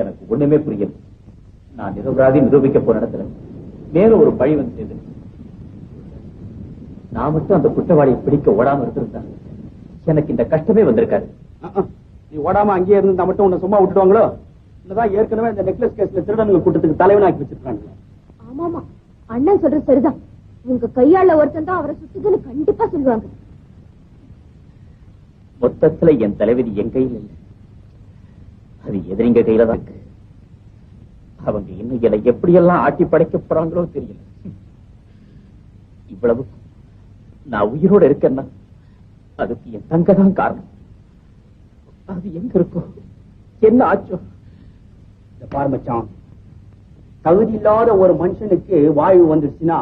எனக்கு ஒண்ணுமே புரியல. நான் நிரபராதி நிரூபிக்க போற இடத்துல வேற ஒரு பழி வந்து சேர்ந்து நான் மட்டும் அந்த குற்றவாளியை பிடிக்க ஓடாம இருந்திருந்தா எனக்கு இந்த கஷ்டமே வந்திருக்காரு. நீ ஓடாம அங்கேயே இருந்தா மட்டும் உன்னை சும்மா விட்டுடுவாங்களோ? இல்லதான் ஏற்கனவே இந்த நெக்லஸ் கேஸ்ல திருடனுங்க கூட்டத்துக்கு தலைவனாக்கி வச்சிருக்காங்க. ஆமாமா, அண்ணன் சொல்றது சரிதான். உங்க கையாள ஒருத்தன் தான் அவரை சுட்டுதுன்னு கண்டிப்பா சொல்லுவாங்க. மொத்தத்துல என் தலைவிதி என் கையில் இல்லை, அது எதிரிங்க கையில தான் இருக்கு. அவங்க இன்னும் என்னை எப்படியெல்லாம் ஆட்டி படைக்க போறாங்களோ தெரியல. இவ்வளவு நான் உயிரோட இருக்கேன்னா அதுக்கு என் தங்க தான் காரணம். அது எங்க இருக்கோ என்ன ஆச்சோ? பாரமச்சான், தகுதி இல்லாத ஒரு மனுஷனுக்கு வாழ்வு வந்துருச்சுன்னா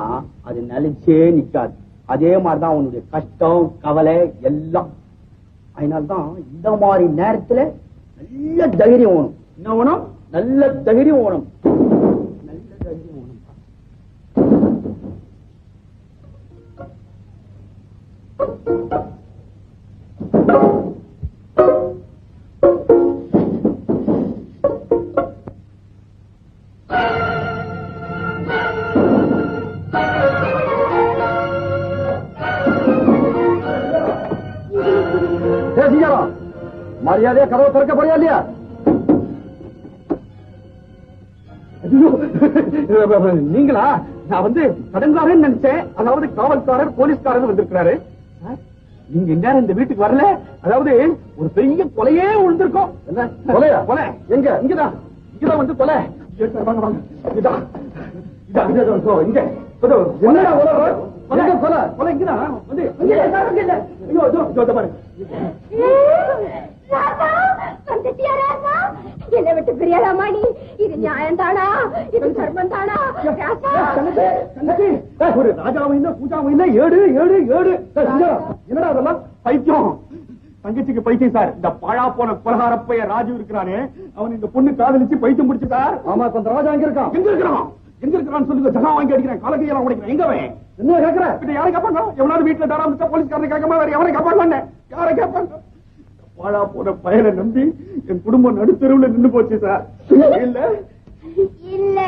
அது நிலைச்சே நிக்காது. அதே மாதிரிதான் அவனுடைய கஷ்டம் கவலை எல்லாம். அதனால்தான் இந்த மாதிரி நேரத்துல நல்ல தைரியம் வேணும். என்ன வேணும்? நல்ல தைரியம் வேணும். நல்ல தைரியம் வேணும். மரியாதையா கதவை திறக்க போறியா இல்லையா? நீங்களா? நான் வந்து கடன்காரன் நினைச்சேன். அதாவது காவல்காரர் போலீஸ்காரர் வந்திருக்கிறாரு. நீங்க என்ன இந்த வீட்டுக்கு வரல? அதாவது ஒரு பெரிய கொலையே விழுந்திருக்கோம். என்ன கொலையா? கொலை எங்க? இங்கதான், இங்கதான் வந்து கொலை. வாங்க வாங்க, இதான் இங்க என்னை விட்டு பிரியலாமா நீ? இது நியாயம் தானா? இது தர்மம் தானா? ஒரு ராஜாவும் இல்ல பூஜாவும் இல்ல. ஏடு ஏடு ஏடு. என்னடா அதெல்லாம்? பைத்தியம். தங்கச்சிக்கு பைத்தியம் சார். இந்த பாழா போன கொலகாரப்பைய ராஜு இருக்கிறானே, அவன் இந்த பொண்ணு காதலிச்சு பைத்தியம் முடிச்சு சார். ஆமா, அந்த ராஜா எங்க இருக்கான்? எங்க இருக்கிறான்? எங்க இருக்கிறான்னு சொல்லுங்க. ஜகா வாங்கி அடிக்கிறேன், காலகையெல்லாம் உடைக்கிறேன். எங்க அவன்? என்ன கேட்கிற? யாரை கேட்பாங்க? எவனாவது வீட்டுல தாராம போலீஸ்காரனை கேட்காம வேற எவனை கேட்பாங்க? யாரை கேட்பாங்க? பாழா போன பயனை நம்பி என் குடும்பம் நடுத்தெருவுல நின்று போச்சு சார். இல்ல இல்ல,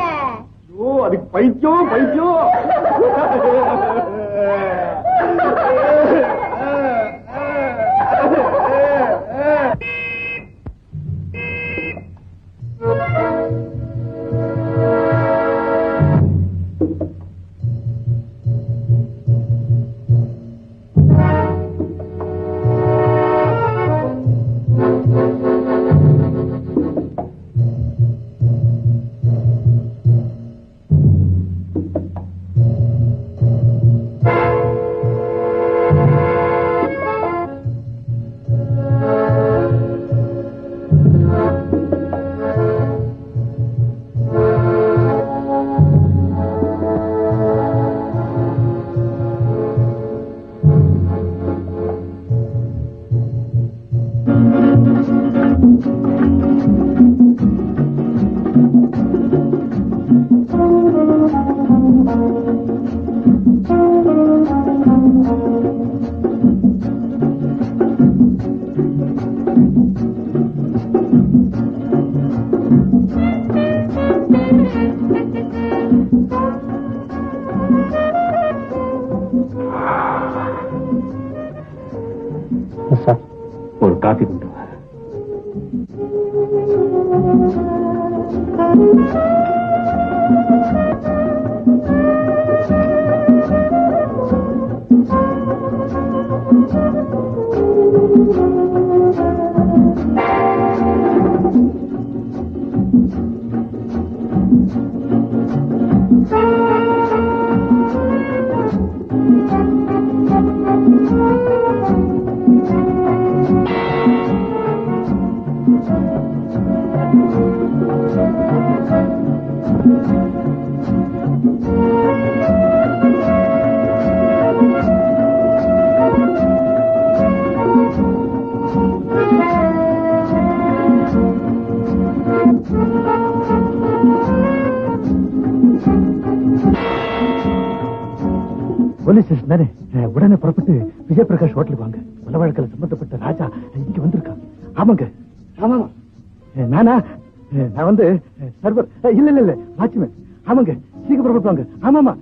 ஓ அதுக்கு பைத்தியம் பைத்தியம். ஒரு காஃபி கொண்டு வா. போலீஸ் ஸ்டேஷன் தானே? உடனே புறப்பட்டு விஜயபிரகாஷ் ஹோட்டலுக்கு வாங்க. கொலை வழக்கில் சம்பந்தப்பட்ட ராஜா இங்க வந்திருக்கான். ஆமாங்க. ஆமா நானா? நான் வந்து சர்வர். இல்ல வாட்ச்மேன். ஆமாங்க, சீக்கிரம் புறப்பட்டு வாங்க. ஆமாமா.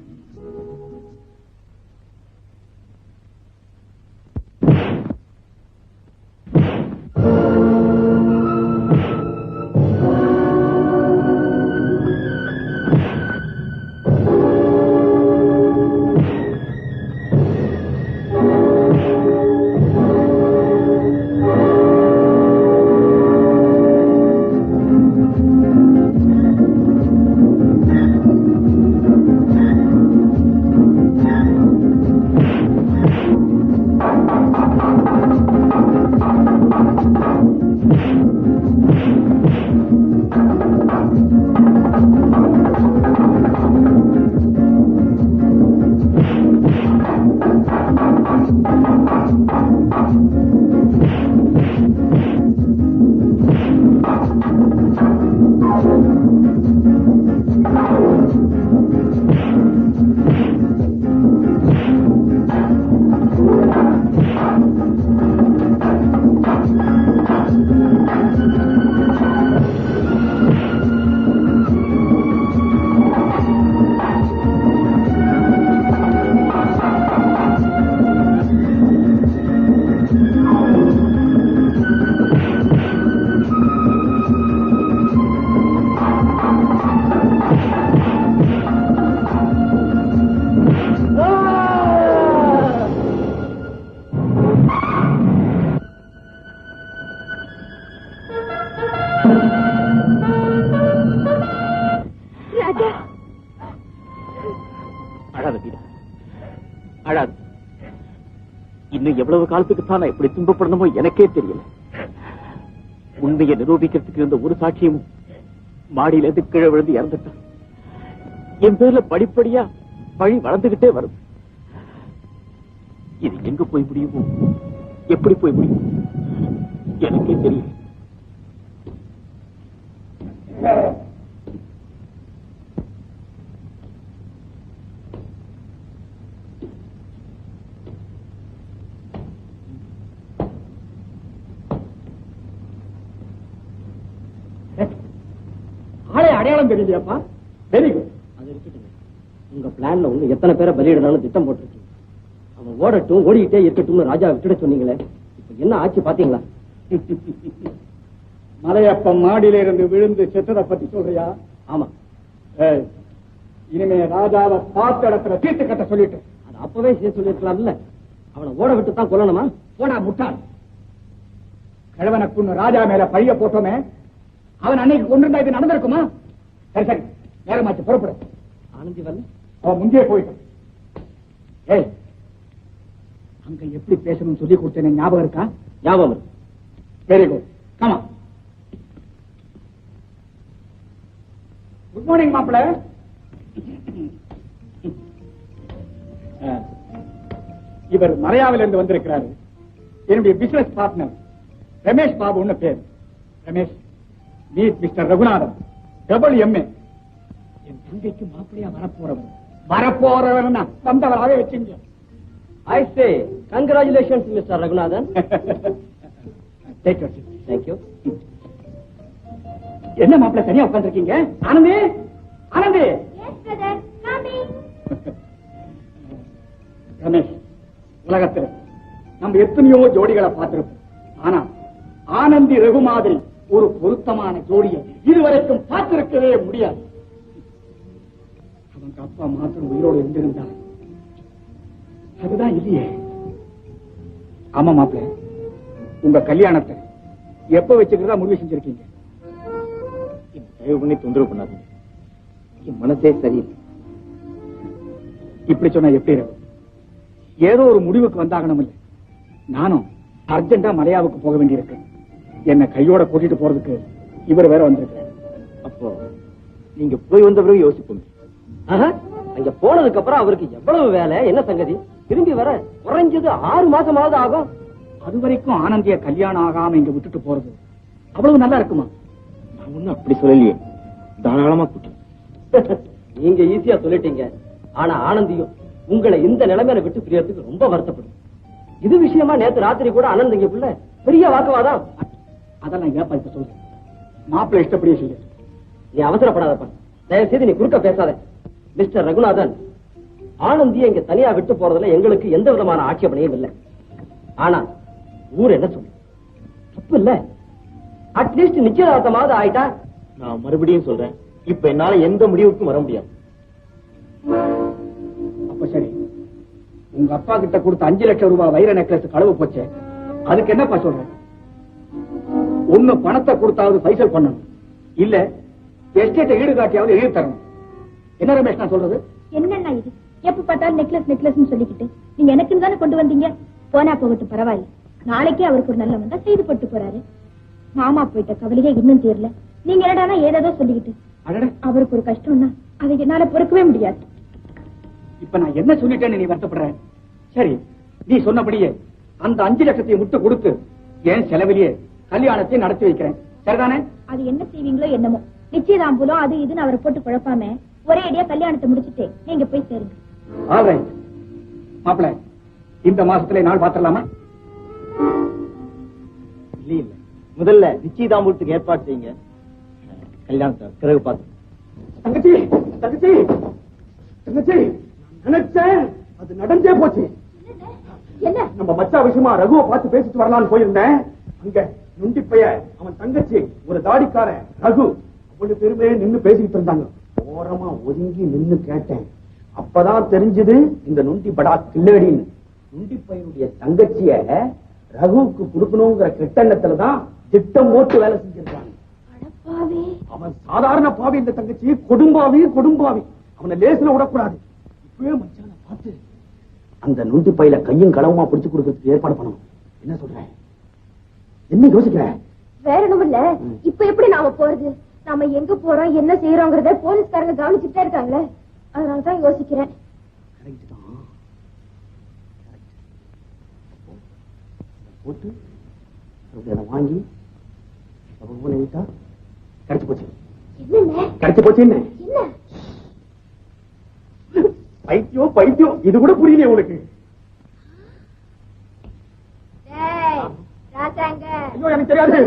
இன்னும் எவ்வளவு காலத்துக்கு தான் எப்படி துன்பப்படணுமோ எனக்கே தெரியல. உண்மையை நிரூபிக்கிறதுக்கு இருந்த ஒரு சாட்சியும் மாடியில இருந்து கீழே விழுந்து இறந்துட்டான். என் பேர்ல படிப்படியா பழி வளர்ந்துகிட்டே வரும். இது எங்க போய் முடியுமோ, எப்படி போய் முடியும் எனக்கே தெரியல. அடையாளம் தெரியலையாப்பா? Very good. அது இருக்கட்டும். உங்க பிளான்ல உங்க எத்தனை பேரை பலியிடணும்னு திட்டம் போட்டிருக்கீங்க. அவன் ஓடட்டும், ஓடிக்கிட்டே இருக்கட்டும் ராஜா விட்டுட சொன்னீங்களே, இப்ப என்ன ஆச்சு பாத்தீங்களா? மலையப்பம் மாடியில இருந்து விழுந்து செத்ததை பத்தி சொல்றியா? ஆமா. இனிமே ராஜாவை பார்த்த இடத்துல தீர்த்து கட்ட சொல்லிட்டு அது அப்பவே செய்ய சொல்லிருக்கலாம்ல. அவனை ஓட விட்டு தான் கொல்லணுமா? போடா முட்டாள். கிழவனை கொண்டு ராஜா மேல பழிய போட்டோமே, அவன் அன்னைக்கு கொண்டிருந்தா இது நடந்திருக்குமா? சரி சரி, நேரமாச்சு, புறப்படு. ஆனந்தி வரல? அவன் முந்தைய போயிட்டான். ஏய், அங்க எப்படி பேசணும்னு சொல்லி கொடுத்தேன், ஞாபகம் இருக்கா? ஞாபகம் இருக்கு. Very good. Comma. Good morning மாப்பிள்ள. இவர் மலையாவில இருந்து வந்திருக்கிறாரு. என்னுடைய பிசினஸ் பார்ட்னர் ரமேஷ் பாபுன்னு பேர். Ramesh, meet mister Raghunathan, WMA. என் தங்கைக்கு மாப்பிள்ளையா வரப்போறவன் வந்தவராக வச்சுங்க. I say congratulations Mr. Raghunathan. Take your seat. Thank you. என்ன மாப்பிள்ள தனியா உட்கார்ந்திருக்கீங்க? Anandhi, Anandhi. Yes, brother. Coming. Ramesh, உலகத்தில் நம்ம எத்தனையோ ஜோடிகளை பார்த்திருப்போம். ஆனா ஆனந்தி ரகு மாதிரி ஒரு பொருத்தமான ஜோடியை இதுவரைக்கும் பார்த்திருக்கவே முடியாது. அவங்க அப்பா மாத்திரம் உயிரோடு இருந்திருந்தார். அதுதான் இல்லையே. ஆமா மாப்பிள்ள, உங்க கல்யாணத்தை எப்ப வச்சுக்கிறதா முடிவு செஞ்சிருக்கீங்க? தயவு பண்ணி தொந்தரவு பண்ணாதீங்க. என் மனசே சரியில்லை. இப்படி சொன்னா எப்படி இருக்கும்? ஏதோ ஒரு முடிவுக்கு வந்தாகணும் இல்ல. நானும் அர்ஜென்டா மலையாவுக்கு போக வேண்டியிருக்கு. என்ன கையோட கூட்டிட்டு போறதுக்கு இவர் வேற வந்திருக்காரு. அப்போ நீங்க போய் வந்த பிறகு யோசிப்போம். அங்க போனதுக்கு அப்புறம் அவருக்கு எவ்வளவு வேலை, என்ன சங்கதி? திரும்பி வர குறைஞ்சது 6 மாசமாவது ஆகும். அது வரைக்கும் ஆனந்திய கல்யாணம் ஆகாம இங்க விட்டுட்டு போறது அவ்வளவு நல்லா இருக்குமா? நான் ஒண்ணும் அப்படி சொல்லலையே. தாராளமா கூட்டு. நீங்க ஈஸியா சொல்லிட்டீங்க. ஆனா ஆனந்தியும் உங்களை இந்த நிலைமையில விட்டு பிரியறதுக்கு ரொம்ப வருத்தப்படும். இது விஷயமா நேத்து ராத்திரி கூட ஆனந்த் இங்க புள்ள பெரிய வாக்குவாதம். அதெல்லாம் ஏப்பா இப்ப சொல்றேன். மாப்பிள்ளை இஷ்டப்படியே சொல்லு. நீ அவசரப்படாதப்பா. தயவு செய்து நீ குறுக்க பேசாத. மிஸ்டர் ரகுநாதன், ஆனந்தியை இங்க தனியா விட்டு போறதுல எங்களுக்கு எந்த விதமான ஆட்சேபனையும் இல்லை. ஆனா ஊர் என்ன சொல்லு? தப்பு இல்ல. அட்லீஸ்ட் நிச்சயதார்த்தமாவது ஆயிட்டா. நான் மறுபடியும் சொல்றேன், இப்ப என்னால எந்த முடிவுக்கும் வர முடியாது. அப்ப சரி, உங்க அப்பா கிட்ட கொடுத்த 5 லட்சம் ரூபாய் வைர நெக்லஸ் களவு போச்சே, அதுக்கு என்னப்பா சொல்றேன்? ஒண்ணு பணத்தை கொடுத்தாவது பைசல் பண்ணணும், இல்ல எஸ்டேட்டை ஈடுகாட்டியாவது எழுதி தரணும். என்ன ரமேஷ் நான் சொல்றது? என்னன்னா இது எப்ப பார்த்தாலும் நெக்லஸ் நெக்லஸ் சொல்லிக்கிட்டு நீங்க எனக்குன்னு தானே கொண்டு வந்தீங்க. போனா போகட்டும், பரவாயில்ல. நாளைக்கே அவருக்கு ஒரு நல்ல வந்தா செய்து போட்டு போறாரு. மாமா போயிட்ட கவலையே இன்னும் தீரல. நீங்க என்னடானா ஏதோ சொல்லிக்கிட்டு. அவருக்கு ஒரு கஷ்டம்னா அதை என்னால பொறுக்கவே முடியாது. இப்ப நான் என்ன சொல்லிட்டேன்னு நீ வருத்தப்படுற? சரி, நீ சொன்னபடியே அந்த 5 லட்சத்தையும் முட்டு கொடுத்து என் செலவிலேயே கல்யாணத்தை நடத்தி வைக்கிறேன். சரிதானே? அது என்ன செய்வீங்களோ என்னமோ. நிச்சயதாம்பூலம் அது இதுன்னு அவரை போட்டு குழப்பாம ஒரே அடியா கல்யாணத்தை முடிச்சுட்டு நீங்க போய் சேருங்க. ஆல்ரைட் மாப்பிள்ள, இந்த மாசத்துல நாள் பாத்திரலாமா? இல்ல இல்ல, முதல்ல நிச்சயதாம்பூலத்துக்கு ஏற்பாடு செய்யுங்க. கல்யாணத்தை பிறகு பார்த்து. தங்கச்சி தங்கச்சி தங்கச்சி, நினைச்சேன் அது நடந்தே போச்சு. என்ன? நம்ம மச்சா விஷயமா ரகுவை பார்த்து பேசிட்டு வரலான்னு போயிருந்தேன். அங்க நுண்டி பைய அவன் தங்கச்சி ஒரு தாடிக்கார ரகு அவ்வளவு பெருமையே நின்னு பேசிட்டு இருந்தாங்க. ஓரமா ஒதுங்கி நின்னு கேட்டேன். அப்பதான் தெரிஞ்சது இந்த நுண்டி படா கில்லடின்னு. நுண்டி பையனுடைய தங்கச்சிய ரகுவுக்கு கொடுக்கணுங்கிற கெட்டெண்ணத்துலதான் திட்டம் போட்டு வேலை செஞ்சிருக்காங்க. அவன் சாதாரண பாவி, இந்த தங்கச்சி கொடும்பாவி கொடும்பாவி. அவனை லேசில விடக்கூடாது. இப்பவே மச்சான பார்த்து அந்த நுண்டி பையில கையும் களவுமா பிடிச்சு கொடுக்கறதுக்கு ஏற்பாடு பண்ணணும். என்ன சொல்ற? என்ன யோசிக்கிற? வேற ஒண்ணும் இல்ல. இப்ப எப்படி நாம போறது? நாம எங்க போறோம் என்ன செய்யறோங்கிறத போலீஸ்காரங்க கவனிச்சுட்டே இருக்காங்களே, அதனாலதான் யோசிக்கிறேன். போட்டு அதை வாங்கி கிடைச்சு போச்சு. கிடைச்சு போச்சு. என்ன பைத்தியம் பைத்தியம், இது கூட புரியல உனக்கு? ஐயோ எனக்கு தெரியாது.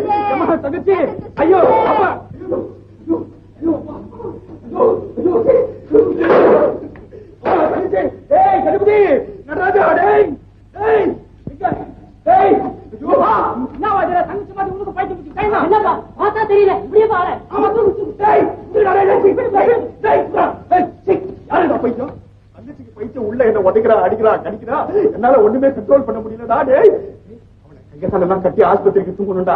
தங்கச்சி, ஐயோ அப்பா, நடராஜா, தெரியல இப்படியே பாரு. தங்கச்சிக்கு பைத்தியம் உள்ள என்ன உதைக்கிறா அடிக்கிறா கடிக்கிறா, என்னால ஒண்ணுமே கண்ட்ரோல் பண்ண முடியலடா. கையெல்லாம் கட்டி ஆஸ்பத்திரிக்கு தூங்கணும்டா.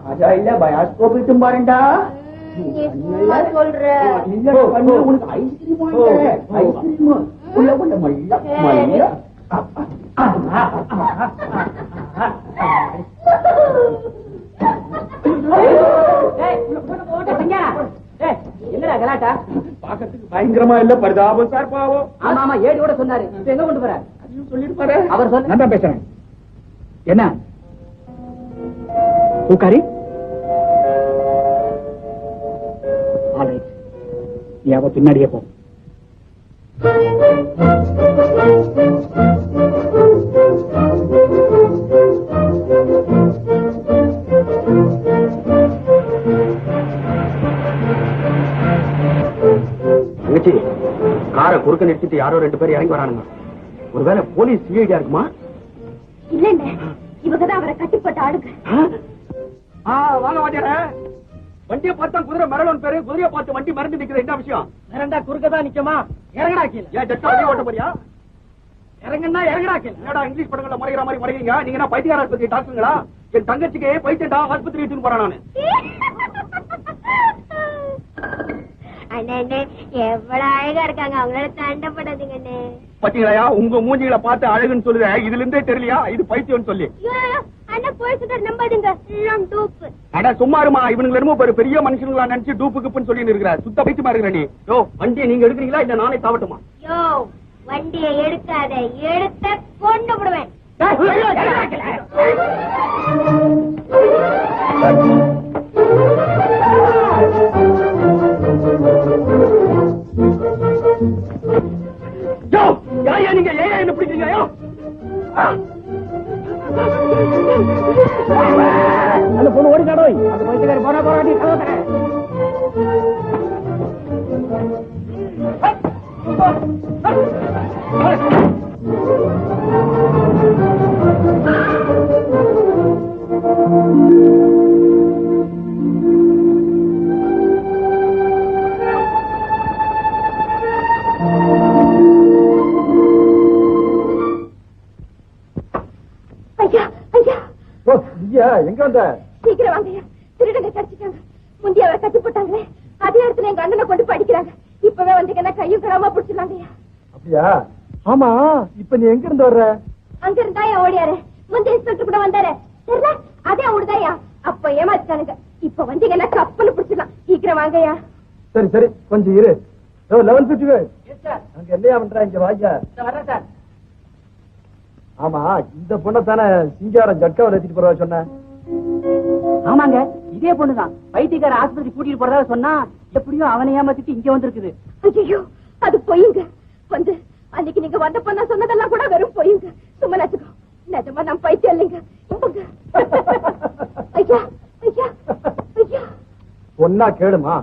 ராஜா இல்ல பயாஸ்கோப் இட்டும் பாருண்டா. சொல்ற உனக்கு ஐஸ்கிரீம் ஐஸ்கிரீம் உள்ள கொண்ட மல்ல மல்ல. என்னடா கலாட்டா? பாக்கிறதுக்கு பயங்கரமா இல்ல, பரிதாபம் சார், பாவம். ஆமா ஆமா, ஏடி கூட சொன்னாரு. இப்ப எங்க கொண்டு போற? சொல்லிட்டு பாரு. அவர் சொல்ல நான் தான் பேசுறேன். என்ன பூக்காரி? நீ அவ பின்னாடியே போ. Thank you. குறுக்க நிறுத்திட்டு யாரோ 2 பேர் இறங்கி வரானுங்க. ஒருவேளை போலீஸ் சிஐடியா இருக்குமா? இல்லங்க, இவங்கதான் அவரை கட்டிப்பட்ட ஆளுங்க. வாங்க வாத்தியார. வண்டியை பார்த்தா குதிரை மிரளோன்னு பேரு, குதிரையை பார்த்து வண்டி மறைஞ்சு நிக்குது. என்ன விஷயம்? மிரண்டா குறுக்கதான் நிக்கமா? இறங்கடா கீழே. ஏன் ஜட்ஜா வண்டி ஓட்ட போறியா? இறங்கன்னா இறங்கடா கீழே. என்னடா இங்கிலீஷ் படங்கள்ல மறைகிற மாதிரி மறைகிறீங்க? நீங்க என்ன பைத்தியார ஆஸ்பத்திரி டாக்டருங்களா? என் தங்கச்சிக்கு பைத்தியண்டா ஆஸ்பத்திரி எடுத்துன்னு போறேன் நானு. அண்ணே எவ்வளவு அழகா இருக்காங்க, அவங்களோட சண்டை போடாதீங்க அண்ணே. பாத்தீங்களா, உங்க மூஞ்சிகளை பார்த்து அழகுன்னு சொல்லுவேன், இதுல இருந்தே தெரியலையா இது பைத்தியம்னு சொல்லி? அண்ணன் போய் சொல்றாரு, நம்பாதீங்க, எல்லாம் டூப்பு. அட சும்மா இருமா, இவனுங்க என்னமோ பெரிய மனுஷங்களா நினைச்சு டூப்பு குப்புன்னு சொல்லி இருக்கிற சுத்த பைத்தியமா இருக்கிற நீ. யோ, வண்டியை நீங்க எடுக்கிறீங்களா இல்ல நானே தாவட்டுமா? யோ, வண்டியை எடுக்காத, எடுத்த கொண்டு விடுவேன். நீங்க ஏன் என்ன பிடிக்கிறீங்க? அந்த பொண்ணு ஓடிக்காடோ, அந்த பைத்தியக்கார போறா போராடி தகவல். எங்க வந்த? சீக்கிரம் வாங்கய்யா, திருடங்க கிடைச்சிட்டாங்க. முந்தைய அவரை கட்டி போட்டாங்களே, அதே இடத்துல எங்க அண்ணனை கொண்டு படிக்கிறாங்க. இப்பவே வந்தீங்கன்னா கையும் கிடாம பிடிச்சிடலாங்கய்யா. அப்படியா? ஆமா, இப்ப நீ எங்க இருந்து வர்ற? அங்க இருந்தாயா ஓடியாரு, முந்தைய இன்ஸ்பெக்டர் கூட வந்தாரு. தெரியல, அதே அவனுதாயா. அப்ப ஏமாத்தானுங்க. இப்ப வந்தீங்கன்னா கப்பன்னு பிடிச்சிடலாம். சீக்கிரம் வாங்கய்யா. சரி சரி, கொஞ்சம் இரு. 11:50 அங்க என்னையா பண்ற? இங்க வாங்க. ஆமா, இந்த பொண்ணை தானே சிங்காரம் ஜட்காவில் ஏத்திட்டு போறதா சொன்ன? ஆமாங்க, இதே பொண்ணுதான். பைத்தியக்கார ஆஸ்பத்திரி கூட்டிட்டு போறதா சொன்னா எப்படியோ அவனை ஏமாத்திட்டு இங்க வந்திருக்குது. ஐயோ, அது பொய்யுங்க. வந்து அன்னைக்கு நீங்க வந்த பொண்ணா சொன்னதெல்லாம் கூட வெறும் பொய்யுங்க. சும்மா நினைச்சுக்கோ, நிஜமா நான் பைத்தியம் இல்லைங்க. ஐயா ஐயா ஐயா, சொன்னா கேளுமா,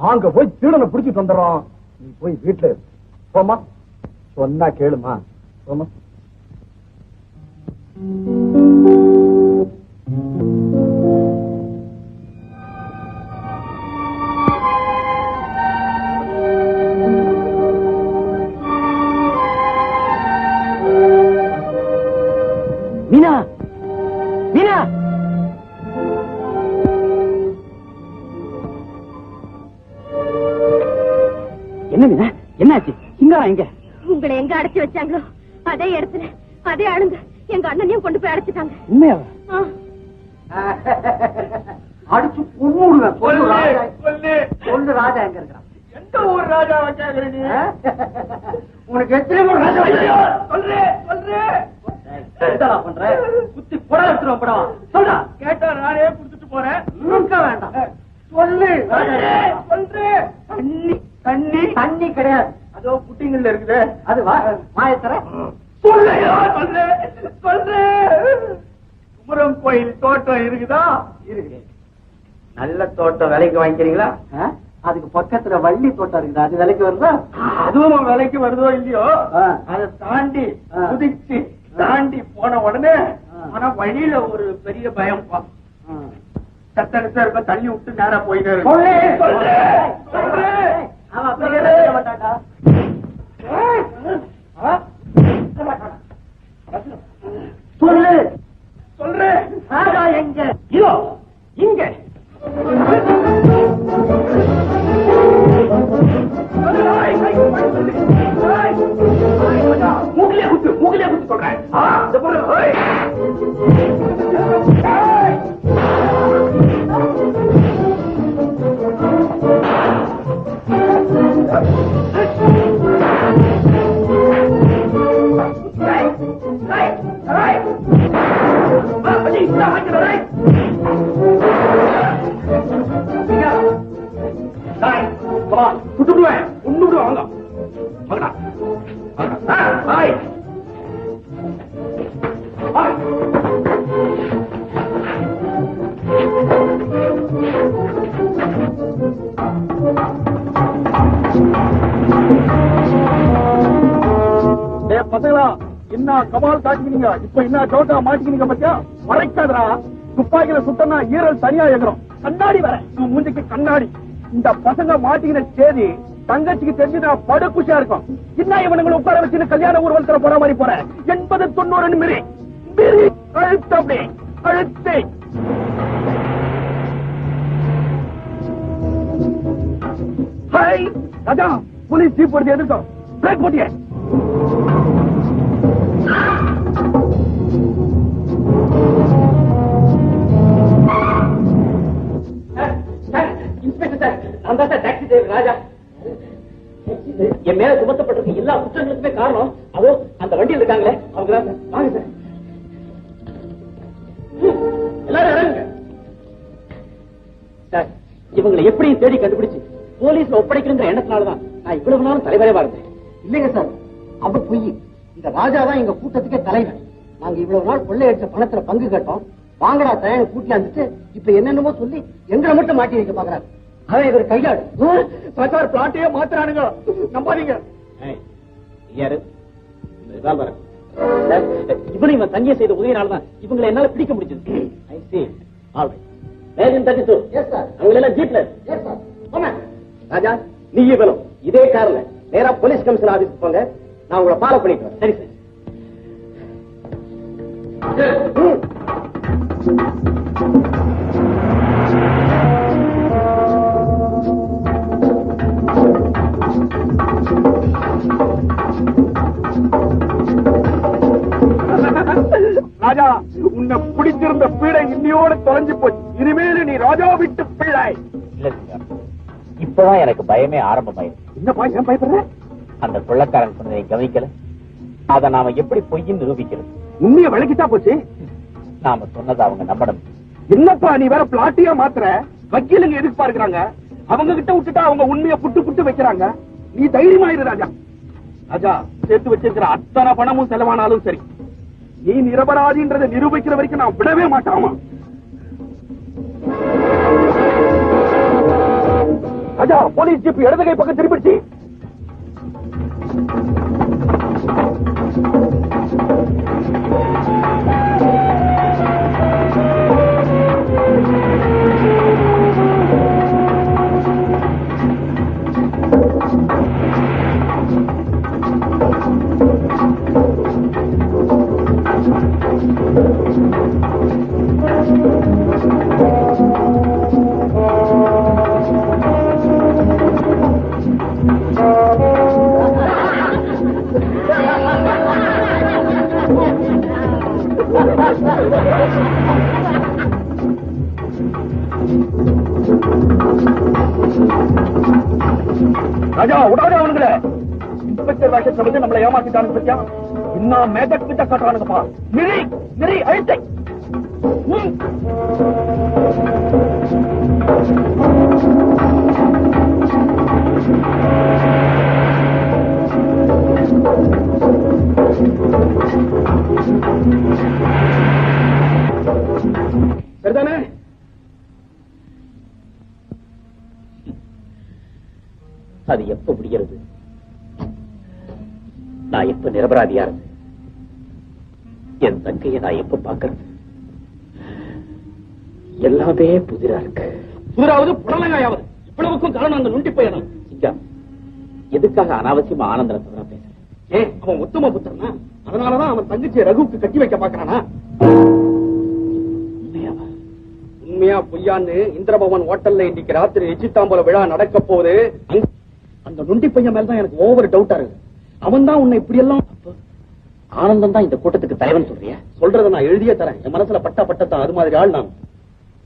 நாங்க போய் திருடனை பிடிச்சிட்டு வந்துடுறோம். நீ போய் வீட்டுல போமா. சொன்னா கேளுமா, போமா. மீனா, மீனா, என்ன மீனா, என்னாச்சு? சிங்காரம் எங்க? உங்களை எங்க அடைச்சு வச்சாங்களோ அதே இடத்துல அதே ஆளுங்க எங்க அண்ணனையும் கொண்டு போய் அடைச்சிட்டாங்க. உண்மையாவா? அடிச்சு புண்ணுடுவேன். சொல்லு ராஜா எங்க இருக்கிறான்? எந்த ஊர் ராஜா வச்சாங்க நீ? உனக்கு எத்தனை ஊர் ராஜா? பண்ற குத்தி புடவை எடுத்துருவோம். புடவா சொல்றா, கேட்டா நானே குடுத்துட்டு போறேன். வேண்டாம், சொல்லு. தண்ணி தண்ணி தண்ணி கிடையாது, அதோ புட்டிங்கல்ல இருக்குது. அது மாயத்தர. குமரம் கோயில் தோட்டம் இருக்குதா? இருக்கு. நல்ல தோட்டம் விலைக்கு வாங்கிக்கிறீங்களா? அதுக்கு பக்கத்துல வள்ளி தோட்டம் இருக்குது, அது விலைக்கு வருதா? அதுவும் விலைக்கு வருதோ இல்லையோ, அதை தாண்டி குதிச்சு தாண்டி போன உடனே ஆனா வழியில ஒரு பெரிய பயம். சத்தனத்தை இருக்க தள்ளி விட்டு நேரா போயிட்டே இருக்கு. சொல்லு. சொல்றேன். ராஜா எங்க? இதோ இங்க. மூக்கிலே குத்து சொல்றேன். சுட்டுடுவேன், ஒண்ணுடுவேன். வாங்க வாங்கடா. Hi hi. கமால் காட்டிக்கினீங்க. இப்ப என்ன ஜோட்டா மாட்டிக்கினீங்க பத்தியா? மறைக்காதரா. துப்பாக்கியில சுட்டனா ஈரல் தனியா எகிறோம். கண்ணாடி வர மூஞ்சிக்கு கண்ணாடி. இந்த பசங்க மாட்டிக்கிற சேதி தங்கச்சிக்கு தெரிஞ்சுனா படு குஷியா இருக்கும். என்ன இவனுங்களை உட்கார வச்சு கல்யாண ஊர்வலத்துல போற மாதிரி போற 80-90 மிரி மிரி அழுத்த அப்படி அழுத்து. ஹாய் ராஜா, போலீஸ் ஜீப் வருது, எதிர்க்கும். பிரேக் போட்டியே. இன்ஸ்பெக்டர் சார், நான் தான் சார் டாக்ஸி டிரைவர் ராஜா. என் மேல சுமத்தப்பட்டிருக்க எல்லா குற்றங்களுக்குமே காரணம் அதோ அந்த வண்டியில் இருக்காங்களே அவங்க தான் சார். வாங்க சார், எல்லாரும் இறங்குங்க சார். இவங்களை எப்படியும் தேடி கண்டுபிடிச்சு போலீஸ்ல ஒப்படைக்கிற எண்ணத்தினாலதான் நான் இவ்வளவு நாளும் தலைவரேவா இருந்தேன். இல்லைங்க சார், அது பொய். இந்த ராஜா தான் எங்க கூட்டத்துக்கே தலைவர். நாங்க இவ்வளவு நாள் கொள்ளையடிச்ச பணத்துல பங்கு கேட்டோம். வாங்கடா தயார கூட்டில இருந்துட்டு இப்ப என்னென்னமோ சொல்லி எங்களை மட்டும் மாட்டி வைக்க பாக்குறாரு. அவன் இவர் கையாடு சார் பிளாட்டையே மாத்துறானுங்க, நம்பாதீங்க. யாரு இவனை இவன் தங்கிய செய்த உதவினால்தான் இவங்களை என்னால பிடிக்க முடிஞ்சது. அவங்களெல்லாம் ஜீப்ல. ராஜா, நீ இவனும் இதே கார்ல நேரா போலீஸ் கமிஷனர் ஆபீஸ்க்கு போங்க. நான் உங்களை ஃபாலோ பண்ணிட்டு வரேன். சரி சார். ராஜா, உன்னை பிடிச்சிருந்த பீடை இன்னையோட தொலைஞ்சு போச்சு. இனிமேல் நீ ராஜா விட்டு பிள்ளை. இல்ல சார், இப்பதான் எனக்கு பயமே ஆரம்பமாயிருக்கு. என்னப்பா ஏன் பயப்படுற? அந்த கொள்ளக்காரன் சொன்னதை கவனிக்கல. அதை நாம எப்படி பொய்ன்னு நிரூபிக்கிறது? உண்மையை விளக்கிட்டா போச்சு. நாம சொன்னதை அவங்க நம்பணும். என்னப்பா நீ வேற பிளாட்டியா மாத்திர? வக்கீலுங்க எதுக்கு பார்க்கிறாங்க? அவங்க கிட்ட விட்டுட்டா அவங்க உண்மையை புட்டு புட்டு வைக்கிறாங்க. நீ தைரியமாயிரு ராஜா. ராஜா, சேர்த்து வச்சிருக்கிற அத்தனை பணமும் செலவானாலும் சரி, நீ நிரபராதின்றதை நிரூபிக்கிற வரைக்கும் நான் விடவே மாட்டாமா. ராஜா, போலீஸ் ஜீப் இடது கை பக்கம் திரும்பிடுச்சு. ராஜா, உடாத அவனுங்களே. இன்ஸ்பெக்டர் வேஷத்தை வந்து நம்மளை ஏமாத்திட்டானு பத்தியா? இன்னும் மேஜர் கிட்ட காட்டுறானுங்கப்பா. நிறை நிறை அழுத்தை. சரிதானே? அது எப்ப முடிகிறது? நான் எப்ப நிரபராதியா இருந்து என் தங்கையை நான் எப்ப பாக்குறது? எல்லாமே புதிரா இருக்கு. புதிராவது புடலங்காயாவது. இவ்வளவுக்கும் காரணம் அந்த நுண்டி போயிடும். எதுக்காக அனாவசியமா ஆனந்தனை தவிர பேசுறேன்? ஏன் அவன் உத்தம புத்திரனா? அதனாலதான் அவன் தங்கச்சியை ரகுவுக்கு கட்டி வைக்க பாக்குறானா? உண்மையா பொய்யான்னு இந்திரபவன் ஹோட்டல்ல இன்னைக்கு ராத்திரி நிச்சயதாம்பூல விழா நடக்க போகுது. அந்த நுண்டி பையன் மேலதான் எனக்கு ஓவர் டவுட்டா இருக்கு. அவன் தான் உன்னை இப்படி எல்லாம். ஆனந்தம் தான் இந்த கூட்டத்துக்கு தலைவன் சொல்றியா? சொல்றத நான் எழுதியே தரேன். என் மனசுல பட்டா பட்டத்தான் அது மாதிரி ஆள் நான்.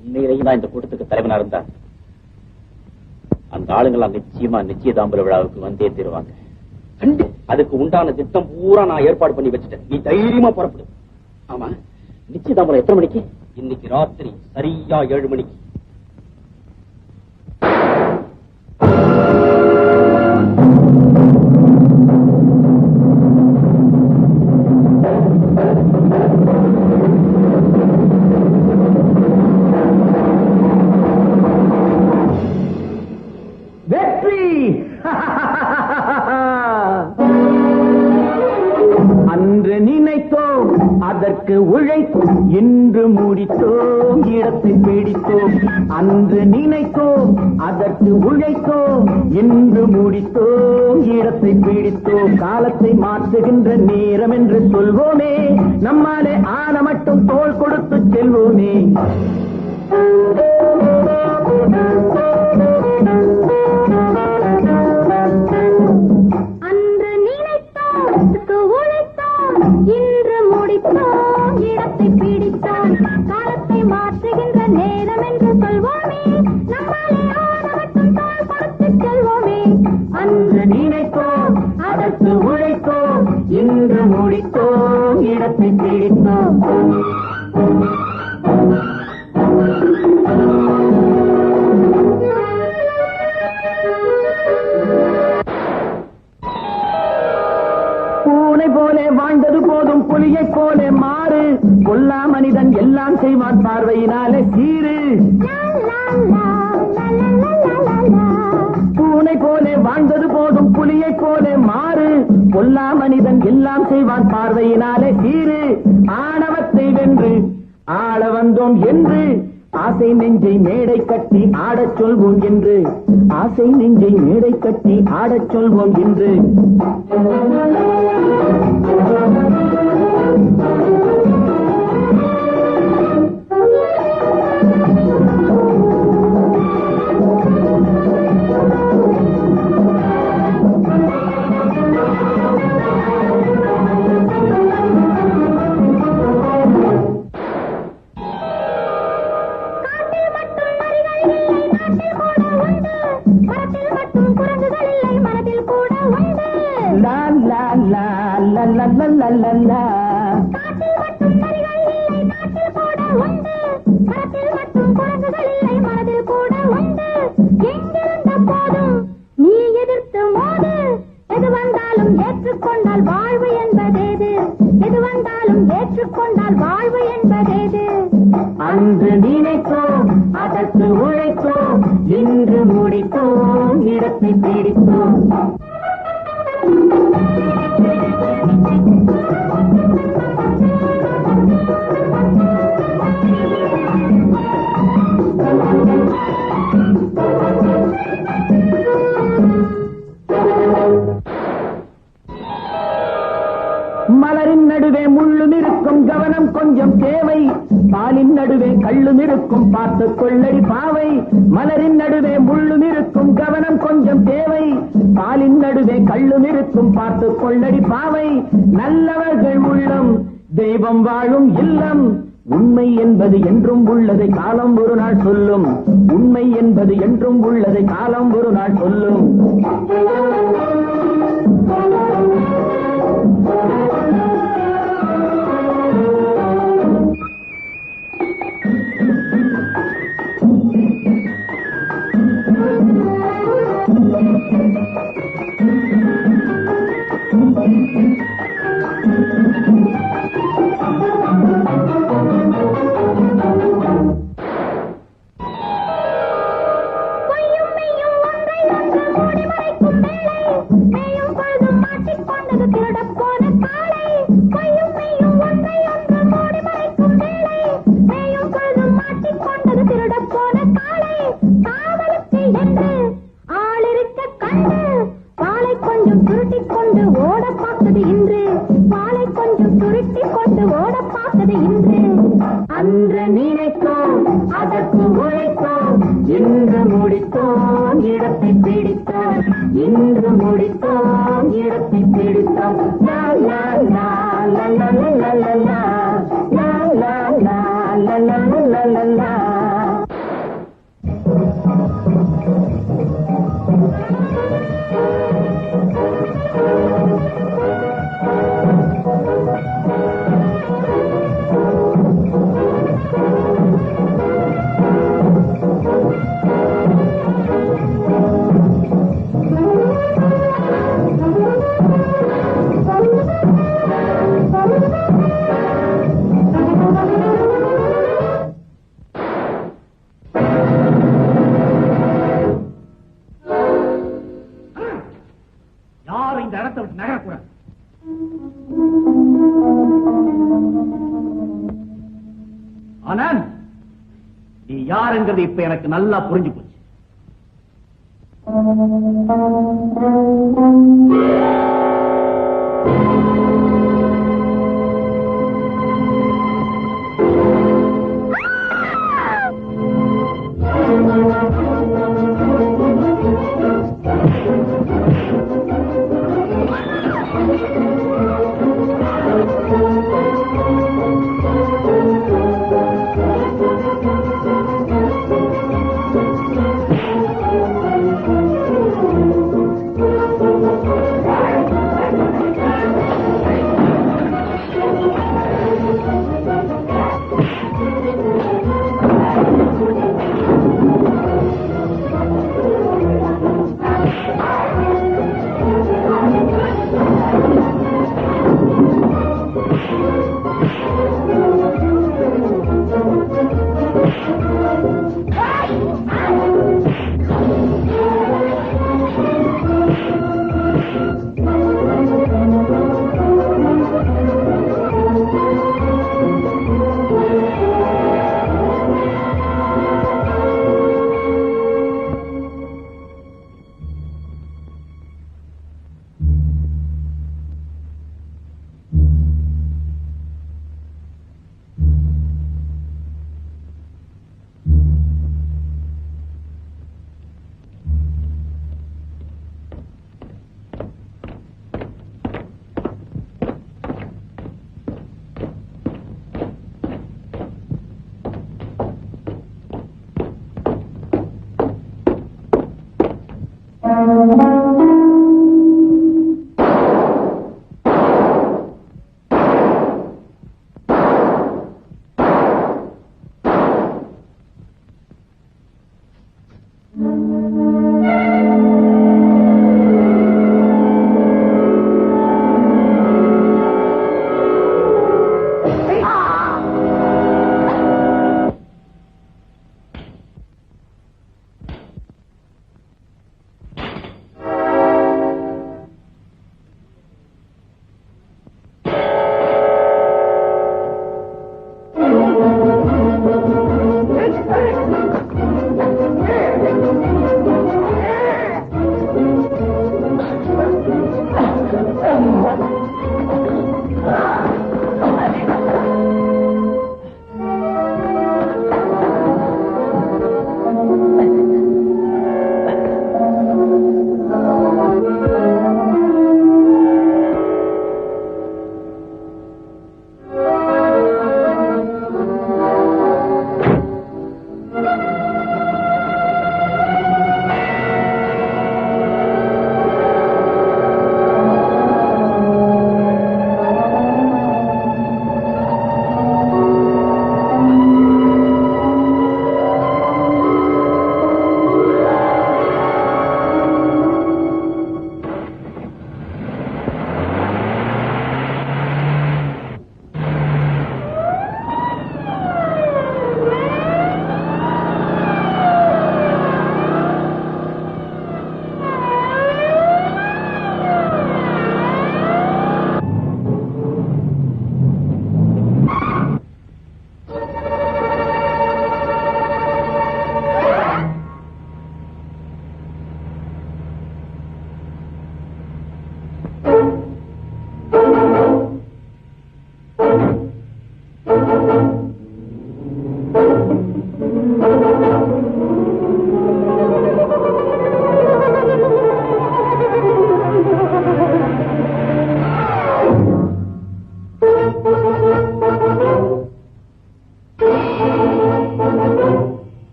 உண்மையிலேயும் தான் இந்த கூட்டத்துக்கு தலைவனா இருந்தா அந்த ஆளுங்களா நிச்சயமா நிச்சயதாம்பூல விழாவுக்கு வந்தே தருவாங்க. அதுக்கு உண்டான திட்டம் பூரா நான் ஏற்பாடு பண்ணி வச்சுட்டேன். நீ தைரியமா புறப்படு. ஆமா, நிச்சயதாம்பூலம் எத்தனை மணிக்கு? இன்னைக்கு ராத்திரி சரியா 7 மணிக்கு. அன்று நினைத்த முடித்தோம் இடத்தை பிடித்தோம் அன்று நினைத்தோம் அதற்கு உழைத்தோம் இன்று முடித்தோம் இடத்தை பிடித்தோம் காலத்தை மாற்றுகின்ற நேரம் என்று சொல்வோமே நம்மாலே ஆன மட்டும் தோள் கொடுத்து செல்வோமே அன்று நினைத்தோம் உழைத்தோம் இன்று முடித்தோம் இடத்தை பிடித்தோம் காலத்தை மாற்றுகின்ற நேரம் என்று சொல்வோமே நம்மாலே ஆன மட்டும் தோள் கொடுத்து செல்வோமே அன்று நினைத்தோம் அதற்கு உழைத்தோம் இன்று முடித்தோம் இடத்தை பிடித்தோம் பூனை போலே வாழ்ந்தது போதும் புலியைப் போலே மாறு கொல்லா மனிதன் எல்லாம் செய்வான் பார்வையினாலே சீரு பூனை போலே வாழ்ந்தது போதும் புலியைப் போலே மாறு கொல்லா மனிதன் எல்லாம் செய்வான் பார்வையினாலே சீரு ஆணவத்தை வென்று ஆள வந்தோம் என்று ஆசை நெஞ்சை மேடை கட்டி ஆடச் சொல்வோம் என்று ஆசை நெஞ்சை மேடை கட்டி ஆடச் சொல்வோம் என்று அன்று நினைத்தோம் அதற்கு உழைத்தோம் இன்று முடித்தோம் இடத்தை பிடித்தோம் மலரின் நடுவே முள்ளும் இருக்கும் கவனம் கொஞ்சம் தேவை பாலின் நடுவே கள்ளும் இருக்கும் பார்த்து கொள்ளடி பாவை மலரின் நடுவே முள்ளும் இருக்கும் கவனம் கொஞ்சம் தேவை பாலின் நடுவே கள்ளும் இருக்கும் பார்த்து கொள்ளடி பாவை நல்லவர்கள் உள்ளம் தெய்வம் வாழும் இல்லம் உண்மை என்பது என்றும் உள்ளதை காலம் ஒரு நாள் சொல்லும் உண்மை என்பது என்றும் உள்ளதை காலம் ஒரு நாள் சொல்லும் ஆனந்த், நீ யாருங்கிறது இப்ப எனக்கு நல்லா புரிஞ்சு போச்சு.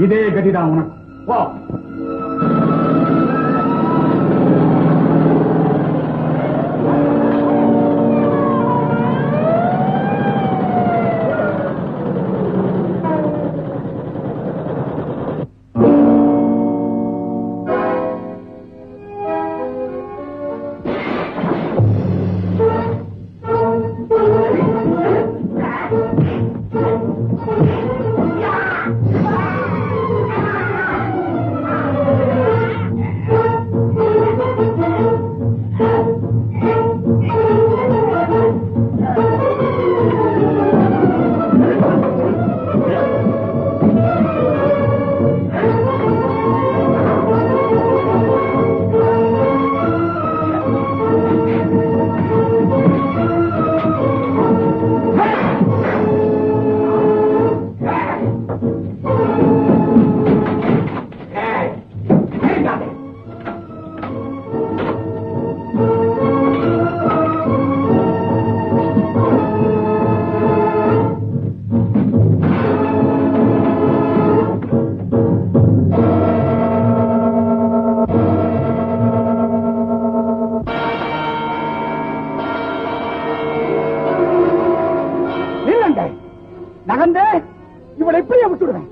இதே கதிதான் உனக்கு. வா. நகர்ந்து இவளை எப்படியே விட்டுடுவேன்.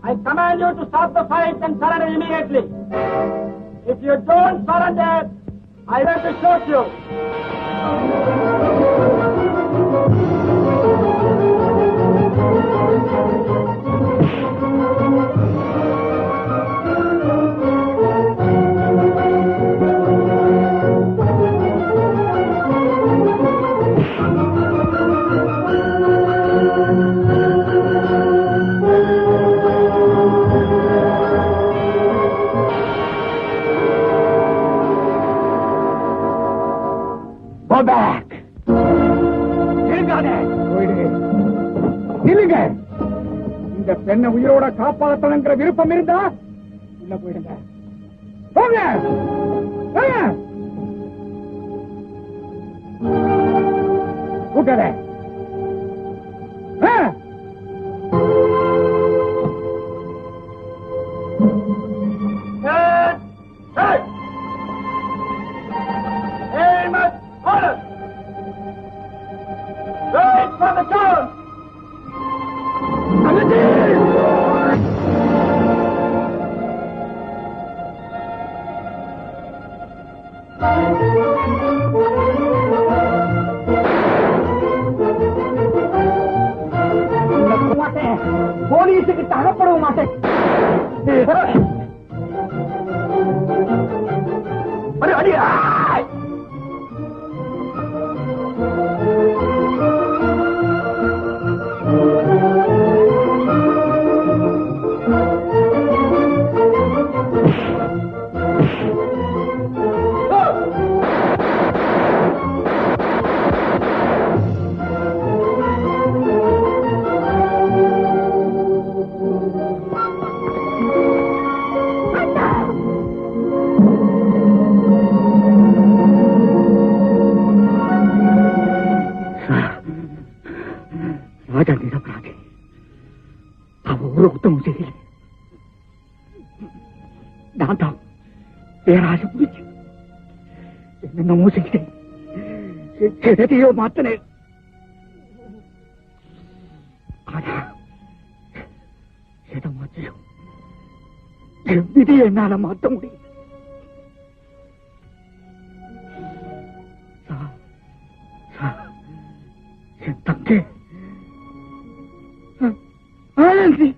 I command you to stop the fight and surrender immediately. If you don't surrender, I will to shoot you. Go back. நில்லுங்க. இந்த பெண்ணை உயிரோட காப்பாற்றணுங்கிற விருப்பம் இருந்தா உள்ள போயிடுங்க. போங்க. கூட்டாத. ஒரு உத்தமம் செய்யல. நான் தான் பேராசை பிடிச்சு என்னென்னமோ செய்தேன், எதையோ மாத்தினேன். ஆனா எதை மாற்றியும் என் விதியை என்னால மாற்ற முடியும். என் தங்கை ஆனந்தி